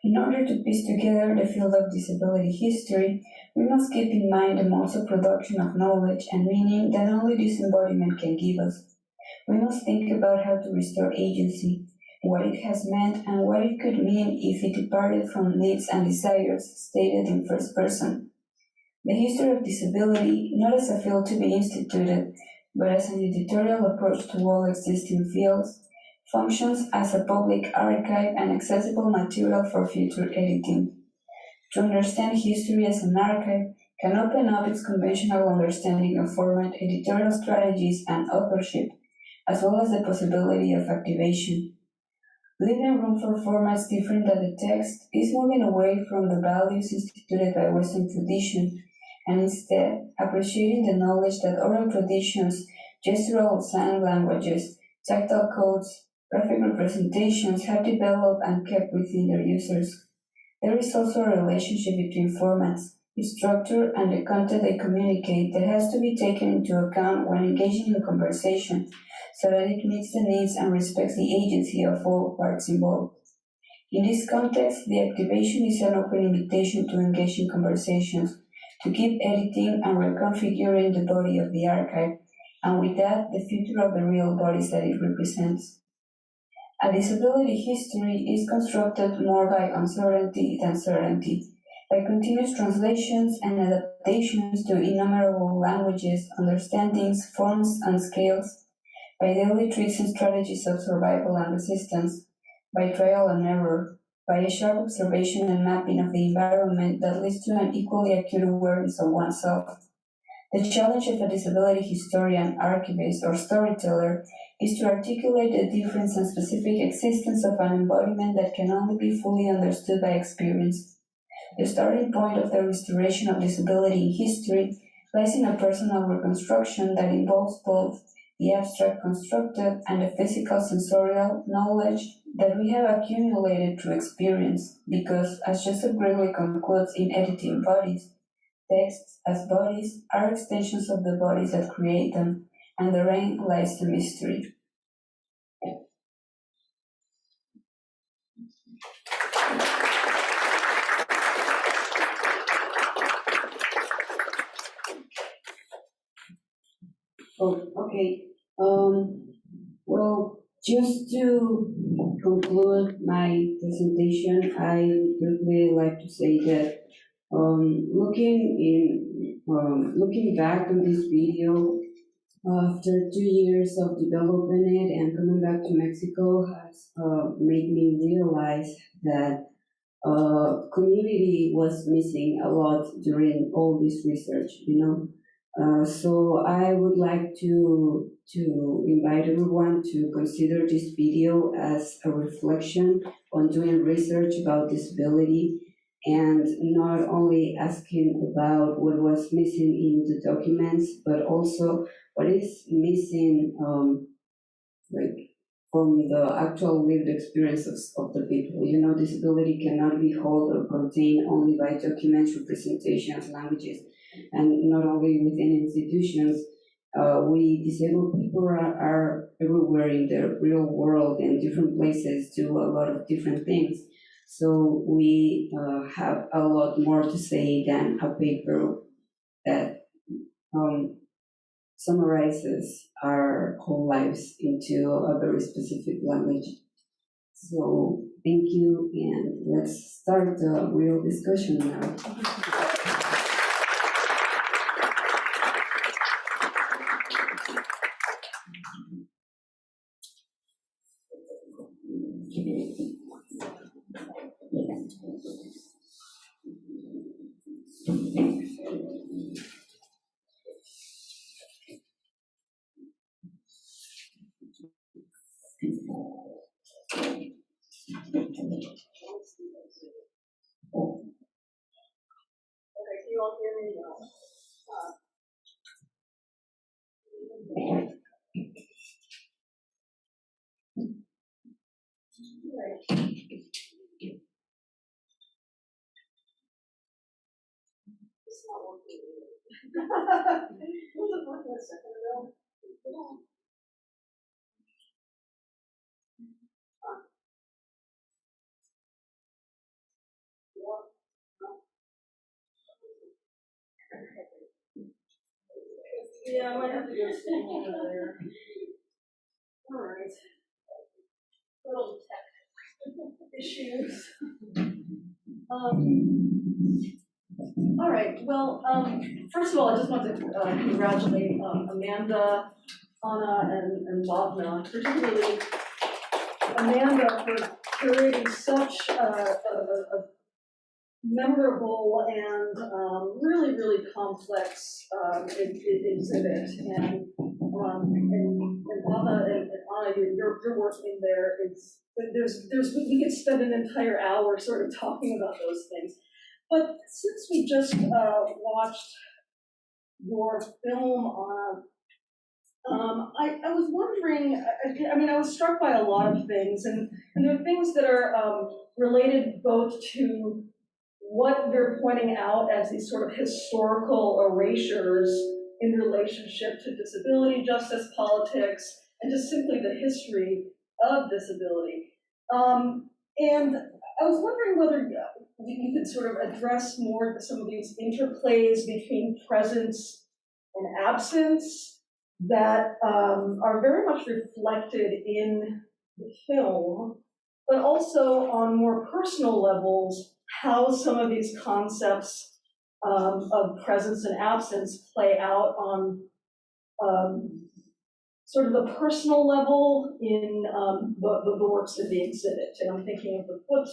In order to piece together the field of disability history, we must keep in mind the modes of production of knowledge and meaning that only this embodiment can give us. We must think about how to restore agency, what it has meant, and what it could mean if it departed from needs and desires stated in first person. The history of disability, not as a field to be instituted, but as an editorial approach to all existing fields, functions as a public archive and accessible material for future editing. To understand history as an archive can open up its conventional understanding of format, editorial strategies, and authorship, as well as the possibility of activation. Leaving room for formats different than the text is moving away from the values instituted by Western tradition, and instead appreciating the knowledge that oral traditions, gestural sign languages, tactile codes, graphic representations have developed and kept within their users. There is also a relationship between formats, its structure, and the content they communicate that has to be taken into account when engaging in conversation, so that it meets the needs and respects the agency of all parts involved. In this context, the activation is an open invitation to engage in conversations, to keep editing and reconfiguring the body of the archive, and with that, the future of the real bodies that it represents. A disability history is constructed more by uncertainty than certainty, by continuous translations and adaptations to innumerable languages, understandings, forms, and scales, by daily tricks and strategies of survival and resistance, by trial and error, by a sharp observation and mapping of the environment that leads to an equally acute awareness of oneself. The challenge of a disability historian, archivist, or storyteller is to articulate the difference and specific existence of an embodiment that can only be fully understood by experience. The starting point of the restoration of disability in history lies in a personal reconstruction that involves both the abstract constructed and the physical sensorial knowledge that we have accumulated through experience, because, as Joseph Greeley concludes in Editing Bodies, texts as bodies are extensions of the bodies that create them, and therein lies the mystery. Oh, okay. Well, just to conclude my presentation, I would really like to say that looking back on this video, after 2 years of developing it and coming back to Mexico has made me realize that community was missing a lot during all this research, So I would like to invite everyone to consider this video as a reflection on doing research about disability, and not only asking about what was missing in the documents, but also what is missing from the actual lived experiences of the people. Disability cannot be held or contained only by documents, representations, languages, and not only within institutions. We disabled people are everywhere in the real world, and different places do a lot of different things. So we have a lot more to say than a paper that summarizes our whole lives into a very specific language. So thank you, and let's start the real discussion now. Can you all hear me now? It's not working. Was it working a second ago? Yeah, I might have to go stand over there. All right. Little tech issues. All right. Well, first of all, I just want to congratulate Amanda, Anna, and Bhavna, particularly Amanda for curating such a memorable and really, really complex exhibit. And Bhavna and Anna, your work in there is, we could spend an entire hour sort of talking about those things. But since we just watched your film, I was wondering, I was struck by a lot of things, and there are things that are related both to what you're pointing out as these sort of historical erasures in relationship to disability justice politics, and just simply the history of disability. And I was wondering whether you could sort of address more some of these interplays between presence and absence that are very much reflected in the film, but also on more personal levels, how some of these concepts of presence and absence play out on sort of the personal level in the works of the exhibit. And I'm thinking of the foot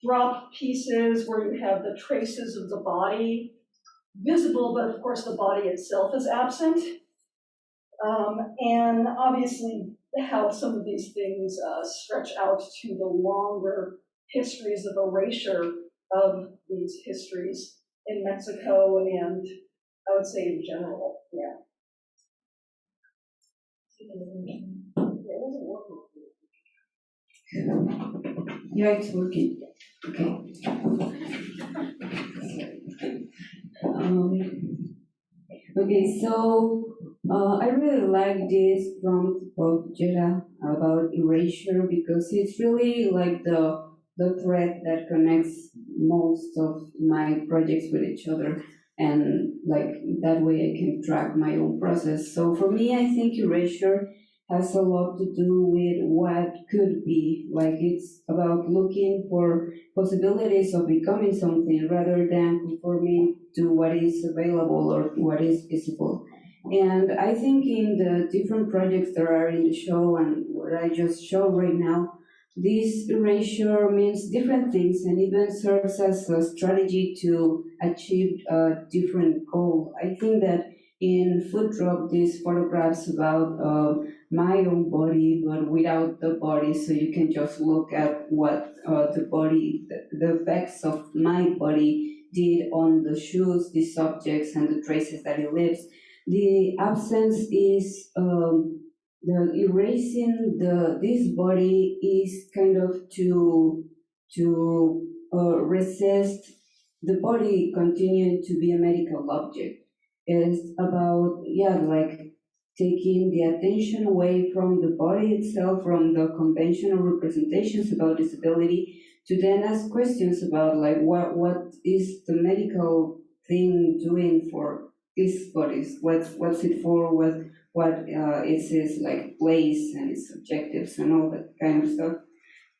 drop pieces where you have the traces of the body visible, but of course the body itself is absent. And obviously how some of these things stretch out to the longer histories of erasure of these histories in Mexico and I would say in general, yeah. It wasn't working. Yeah, it's working. Okay. Okay, so I really like this prompt of Yetta about erasure because it's really like the thread that connects most of my projects with each other, and like that way I can track my own process. So for me, I think erasure has a lot to do with what could be. Like it's about looking for possibilities of becoming something rather than conforming to what is available or what is visible. And I think in the different projects that are in the show and what I just showed right now, this erasure means different things and even serves as a strategy to achieve a different goal. I think that in Foot Drop, these photographs about my own body, but without the body, so you can just look at what the body, the effects of my body did on the shoes, the subjects, and the traces that it leaves. The absence is the erasing this body is kind of to resist the body continuing to be a medical object. It's about like taking the attention away from the body itself, from the conventional representations about disability, to then ask questions about like what is the medical thing doing for these bodies? What's it for? What it's its like place and its objectives and all that kind of stuff.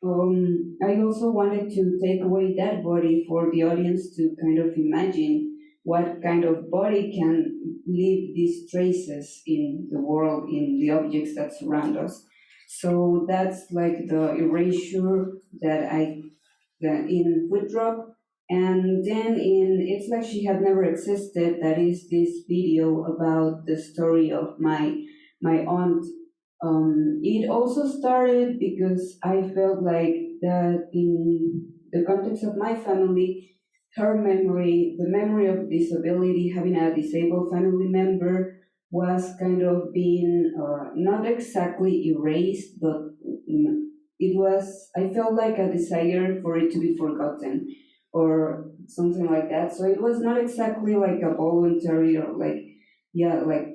I also wanted to take away that body for the audience to kind of imagine what kind of body can leave these traces in the world, in the objects that surround us. So that's like the erasure that in Foot Drop. And then It's Like She Had Never Existed, that is this video about the story of my aunt. It also started because I felt like that in the context of my family, her memory, the memory of disability, having a disabled family member, was kind of being not exactly erased, but I felt like a desire for it to be forgotten or something like that. So it was not exactly like a voluntary or like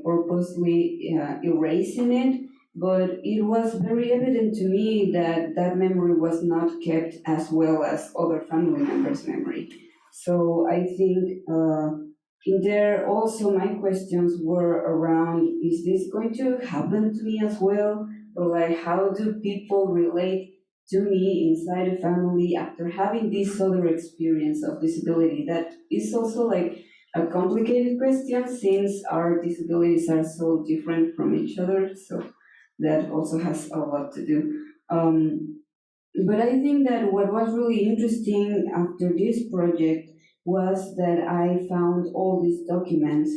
purposely erasing it, but it was very evident to me that that memory was not kept as well as other family members' memory. So I think in there also my questions were around, is this going to happen to me as well? Or like, how do people relate to me inside a family after having this other experience of disability? That is also like a complicated question since our disabilities are so different from each other. So that also has a lot to do. But I think that what was really interesting after this project was that I found all these documents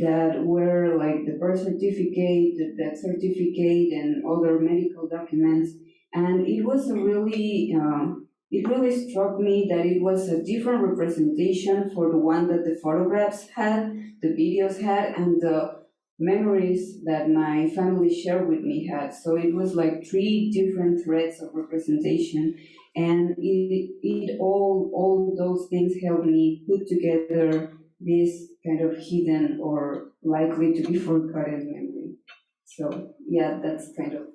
that were like the birth certificate, the death certificate, and other medical documents. And it was it really struck me that it was a different representation for the one that the photographs had, the videos had, and the memories that my family shared with me had. So it was like three different threads of representation, and it all those things helped me put together this kind of hidden or likely to be forgotten memory. So yeah, that's kind of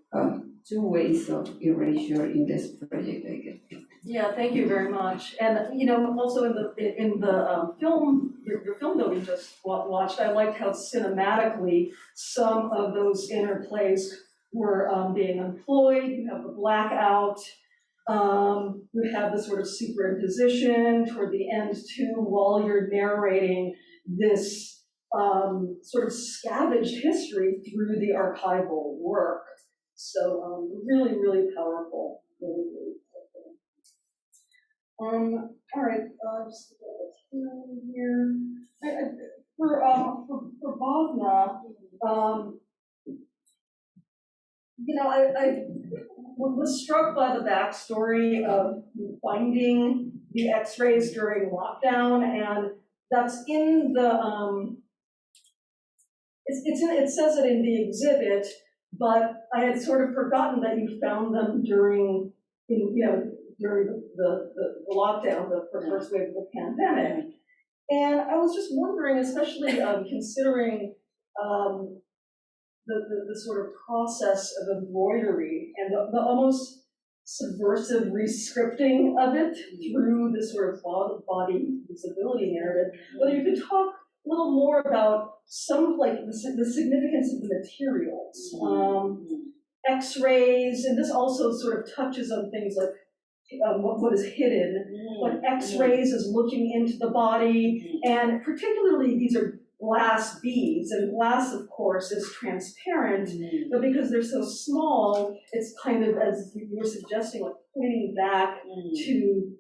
two ways of erasure in this project, I guess. Yeah, thank you very much. And also in the film, your film that we just watched, I liked how cinematically some of those interplays were being employed. You have the blackout. You have the sort of superimposition toward the end too, while you're narrating this sort of scavenged history through the archival work. So really, really powerful. Really, really powerful. All right, just here. For Bhavna, I was struck by the backstory of finding the X-rays during lockdown, and that's in the it says it in the exhibit, but I had sort of forgotten that you found them during the lockdown, the first wave of the pandemic. And I was just wondering, especially considering the sort of process of embroidery and the almost subversive rescripting of it through this sort of body disability narrative, whether you could talk a little more about some of like the significance of the materials, X-rays, and this also sort of touches on things like what is hidden, but X-rays is looking into the body, and particularly these are glass beads, and glass, of course, is transparent, but because they're so small, it's kind of, as you were suggesting, like pointing back to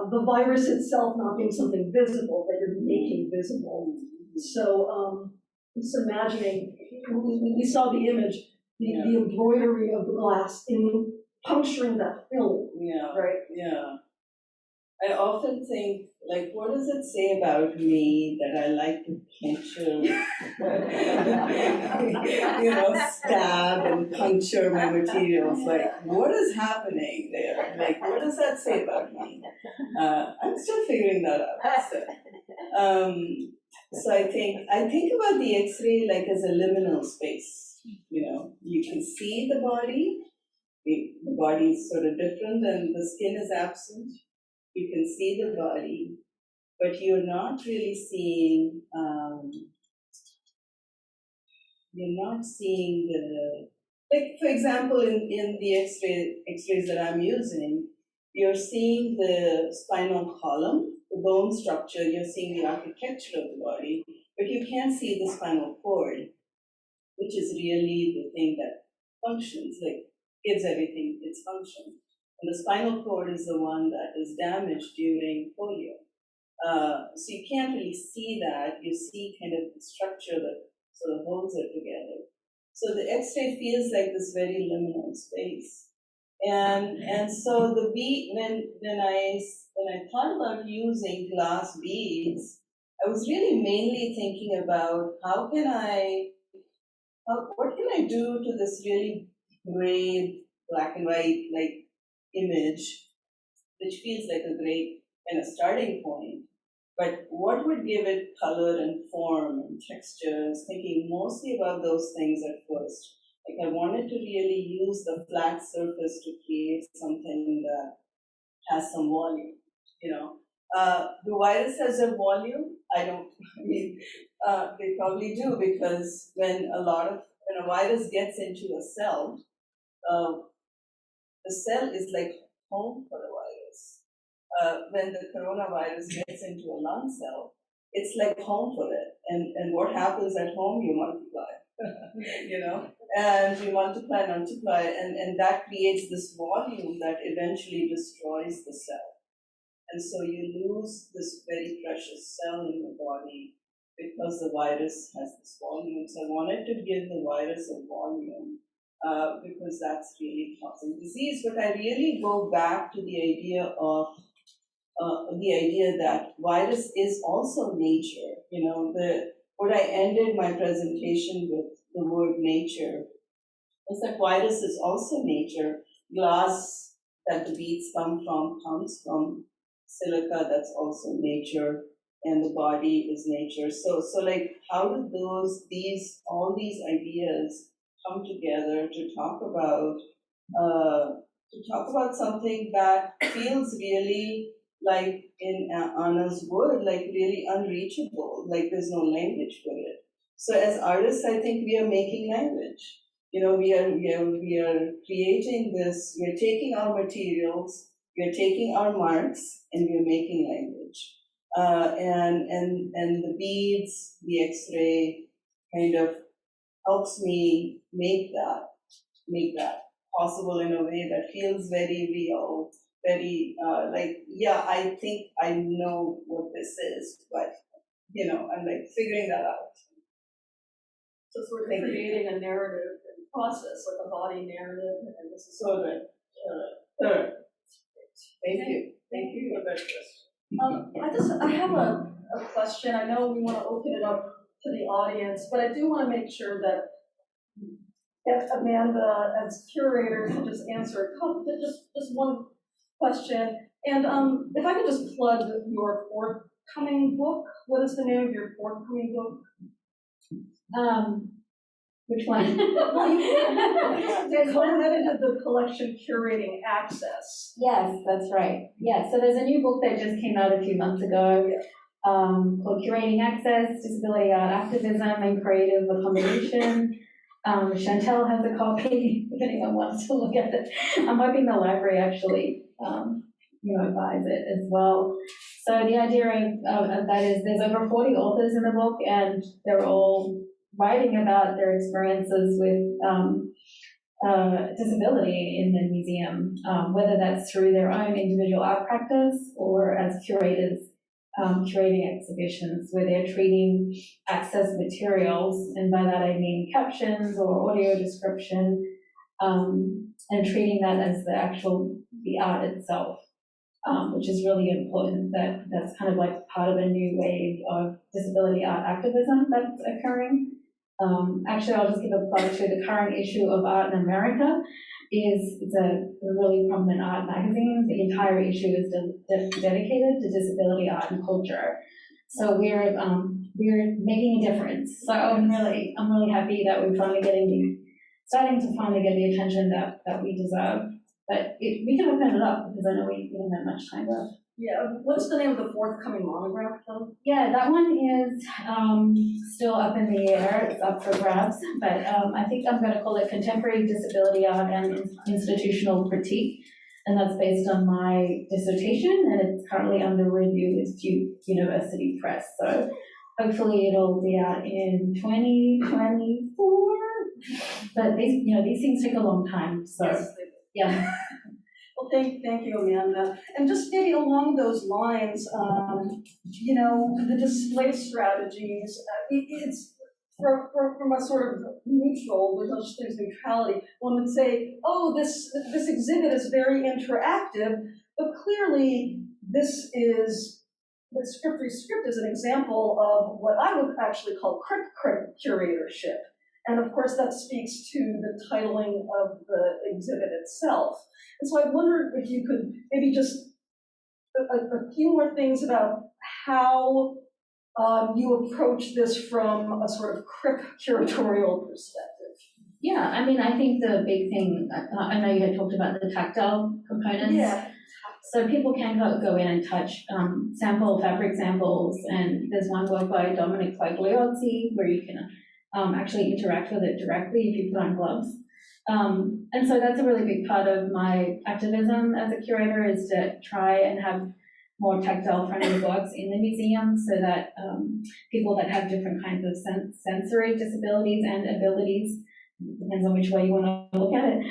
the virus itself not being something visible that you're making visible. So just imagining, we saw the image, the embroidery of the glass in puncturing that film. Yeah. Right. Yeah. I often think, like, what does it say about me that I like to puncture, stab and puncture my materials? Like, what is happening there? Like, what does that say about me? I'm still figuring that out. So I think about the X-ray like as a liminal space. You can see the body. The body is sort of different, and the skin is absent. You can see the body, but you're not really seeing. You're not seeing like, for example, in the X-rays that I'm using, you're seeing the spinal column, the bone structure. You're seeing the architecture of the body, but you can't see the spinal cord, which is really the thing that functions, like gives everything its function. And the spinal cord is the one that is damaged during polio. So you can't really see that. You see kind of the structure that sort of holds it together. So the X-ray feels like this very liminal space. And so the bead, when I thought about using glass beads, I was really mainly thinking about what can I do to this really gray, black and white like image, which feels like a great kind of starting point. But what would give it color and form and textures? Thinking mostly about those things at first. Like I wanted to really use the flat surface to create something that has some volume, you know. The virus has a volume? I mean, they probably do, because when a virus gets into a cell, the cell is like home for the virus. When the coronavirus gets into a lung cell, it's like home for it. And what happens at home? You multiply, you know, and you multiply, and that creates this volume that eventually destroys the cell. And so you lose this very precious cell in your body because the virus has this volume. So I wanted to give the virus a volume because that's really causing disease. But I really go back to the idea that virus is also nature. You know, what I ended my presentation with, the word nature, is that virus is also nature. Glass that the beads come from comes from silica, that's also nature, and the body is nature. So like, how do all these ideas come together to talk about something that feels really like in Anna's word, like really unreachable, like there's no language for it. So as artists, I think we are making language. You know, we are creating this, we're taking our materials, we're taking our marks, and we're making language. And the beads, the X-ray kind of helps me make that possible in a way that feels very real, very I think I know what this is, but you know, I'm like figuring that out. So sort of creating a narrative and process, like a body narrative, and this is So good. Thank you for that question. I have a question. I know we want to open it up to the audience, but I do want to make sure that Amanda, as curator, can just answer just one question. And if I could just plug your forthcoming book. What is the name of your forthcoming book? Which one? There's one that into the collection Curating Access. Yes, that's right. Yeah, so there's a new book that just came out a few months ago called Curating Access, Disability Art Activism and Creative Accommodation. Chantel has a copy if anyone wants to look at it. I'm hoping the library actually buys it as well. So the idea of that is there's over 40 authors in the book, and they're all writing about their experiences with disability in the museum, whether that's through their own individual art practice or as curators curating exhibitions where they're treating access materials, and by that I mean captions or audio description, and treating that as the art itself, which is really important. That's kind of like part of a new wave of disability art activism that's occurring. Actually, I'll just give a plug to the current issue of Art in America. It's a really prominent art magazine. The entire issue is dedicated to disability art and culture. So we're making a difference. So I'm really happy that we're starting to finally get the attention that we deserve. But we can open it up because I know we don't have much time left. Yeah, what's the name of the forthcoming monograph, Kelly? Yeah, that one is still up in the air. It's up for grabs, but I think I'm going to call it Contemporary Disability Art and Institutional Critique, and that's based on my dissertation, and it's currently under review with Duke University Press. So hopefully it'll be out in 2024. But these things take a long time. So yes, yeah. Well, Well, thank you, Amanda. And just maybe along those lines, the display strategies, it's from a sort of neutral, there's no such thing as neutrality, one would say, oh, this exhibit is very interactive, but clearly the Rescript is an example of what I would actually call curatorship. And of course that speaks to the titling of the exhibit itself. And so I wondered if you could maybe just a few more things about how you approach this from a sort of curatorial perspective. Yeah, I mean, I think the big thing, I know you had talked about the tactile components. Yeah. So people can go in and touch fabric samples, and there's one work by Dominic Quagliozzi where you can actually interact with it directly if you put on gloves. And so that's a really big part of my activism as a curator, is to try and have more tactile friendly works in the museum so that people that have different kinds of sensory disabilities and abilities, depends on which way you want to look at it,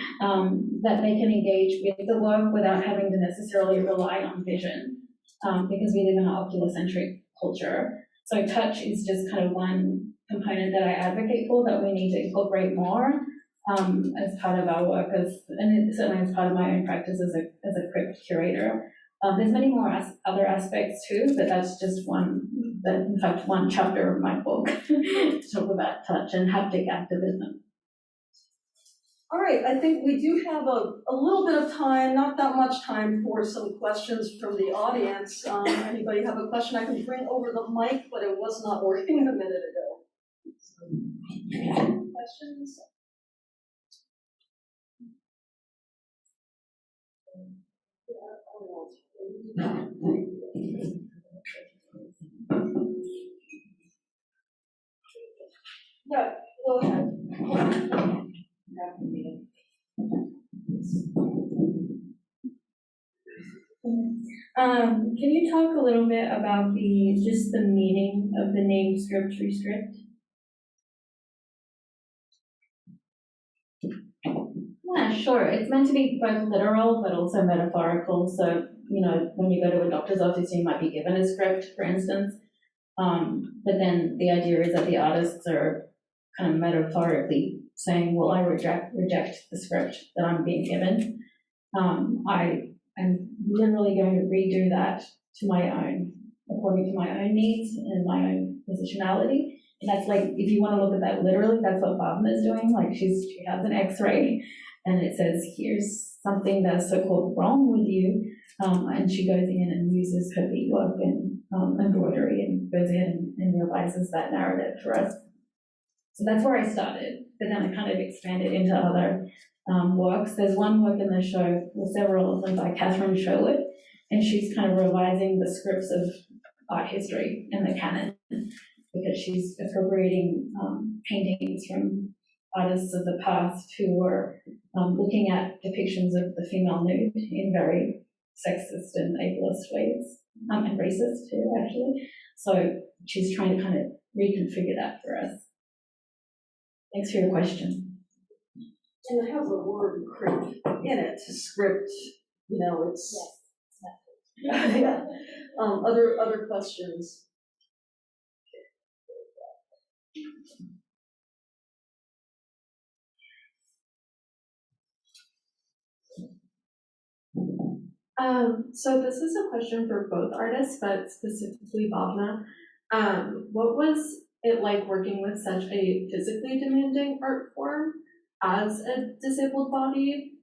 that they can engage with the work without having to necessarily rely on vision, because we live in an oculocentric culture. So touch is just kind of one component that I advocate for, that we need to incorporate more as part of our work, and certainly as part of my own practice as a curator. There's many more other aspects too, but that's just in fact, one chapter of my book to talk about touch and haptic activism. All right, I think we do have a little bit of time, not that much time, for some questions from the audience. Anybody have a question? I can bring over the mic, but it was not working a minute ago. Questions? Yeah, go ahead. Can you talk a little bit about just the meaning of the name Rescript? Yeah, sure. It's meant to be both literal but also metaphorical. So, when you go to a doctor's office, you might be given a script, for instance. But then the idea is that the artists are kind of metaphorically saying, well, I reject the script that I'm being given. I am literally going to redo that according to my own needs and my own positionality. And that's like, if you want to look at that literally, that's what Bhavna is doing. Like she has an X-ray and it says, here's something that's so-called wrong with you. And she goes in and uses her beadwork and embroidery and goes in and revises that narrative for us. So that's where I started, but then I kind of expanded into other works. There's one work in the show, well, several of them, by Catherine Sherwood, and she's kind of revising the scripts of art history and the canon, because she's appropriating paintings from artists of the past who were looking at depictions of the female nude in very sexist and ableist ways, and racist too, actually. So she's trying to kind of reconfigure that for us. Thanks for your question. And it has the word crypt in it, script, it's... Yes. Yeah. Other questions? So this is a question for both artists, but specifically Bhavna. What was it like working with such a physically demanding art form as a disabled body,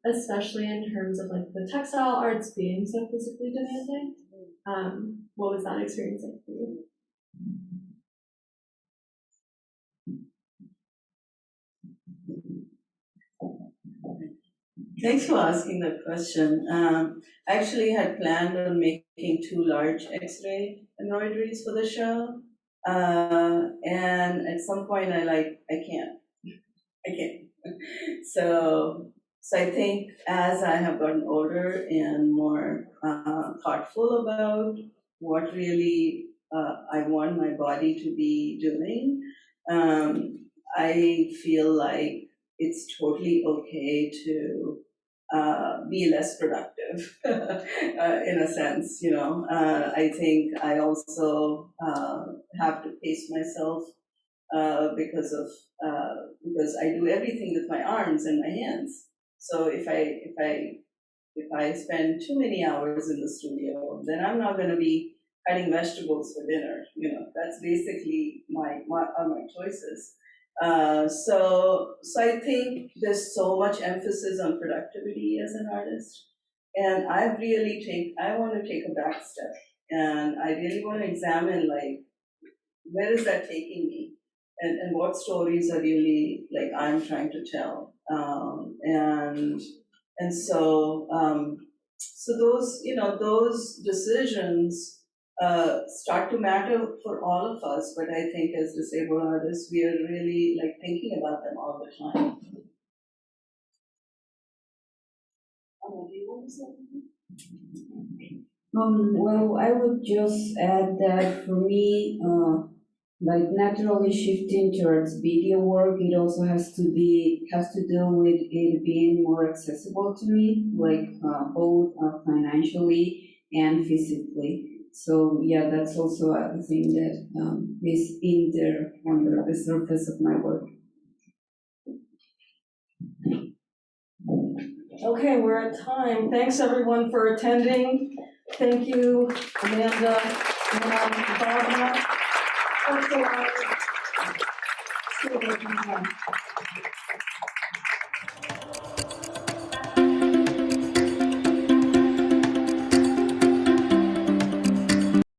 especially in terms of like the textile arts being so physically demanding? What was that experience like for you? Thanks for asking that question. I actually had planned on making 2 large X-ray embroideries for the show. And at some point I can't. So I think as I have gotten older and more thoughtful about what really I want my body to be doing, I feel like it's totally okay to be less productive in a sense, you know. I think I also have to pace myself because I do everything with my arms and my hands. So if I spend too many hours in the studio, then I'm not going to be cutting vegetables for dinner. You know, that's basically my choices. So I think there's so much emphasis on productivity as an artist, and I want to take a back step, and I really want to examine, like, where is that taking me, and what stories are really, like, I'm trying to tell, and so those, you know, those decisions start to matter for all of us, but I think as disabled artists, we are really, like, thinking about them all the time. Do you want to say anything? Well, I would just add that for me, like, naturally shifting towards video work, it also has to do with it being more accessible to me, like both financially and physically. So yeah, that's also a thing that is in there under the surface of my work. Okay, we're at time. Thanks everyone for attending. Thank you, Amanda, and Bhavna. Thanks a lot.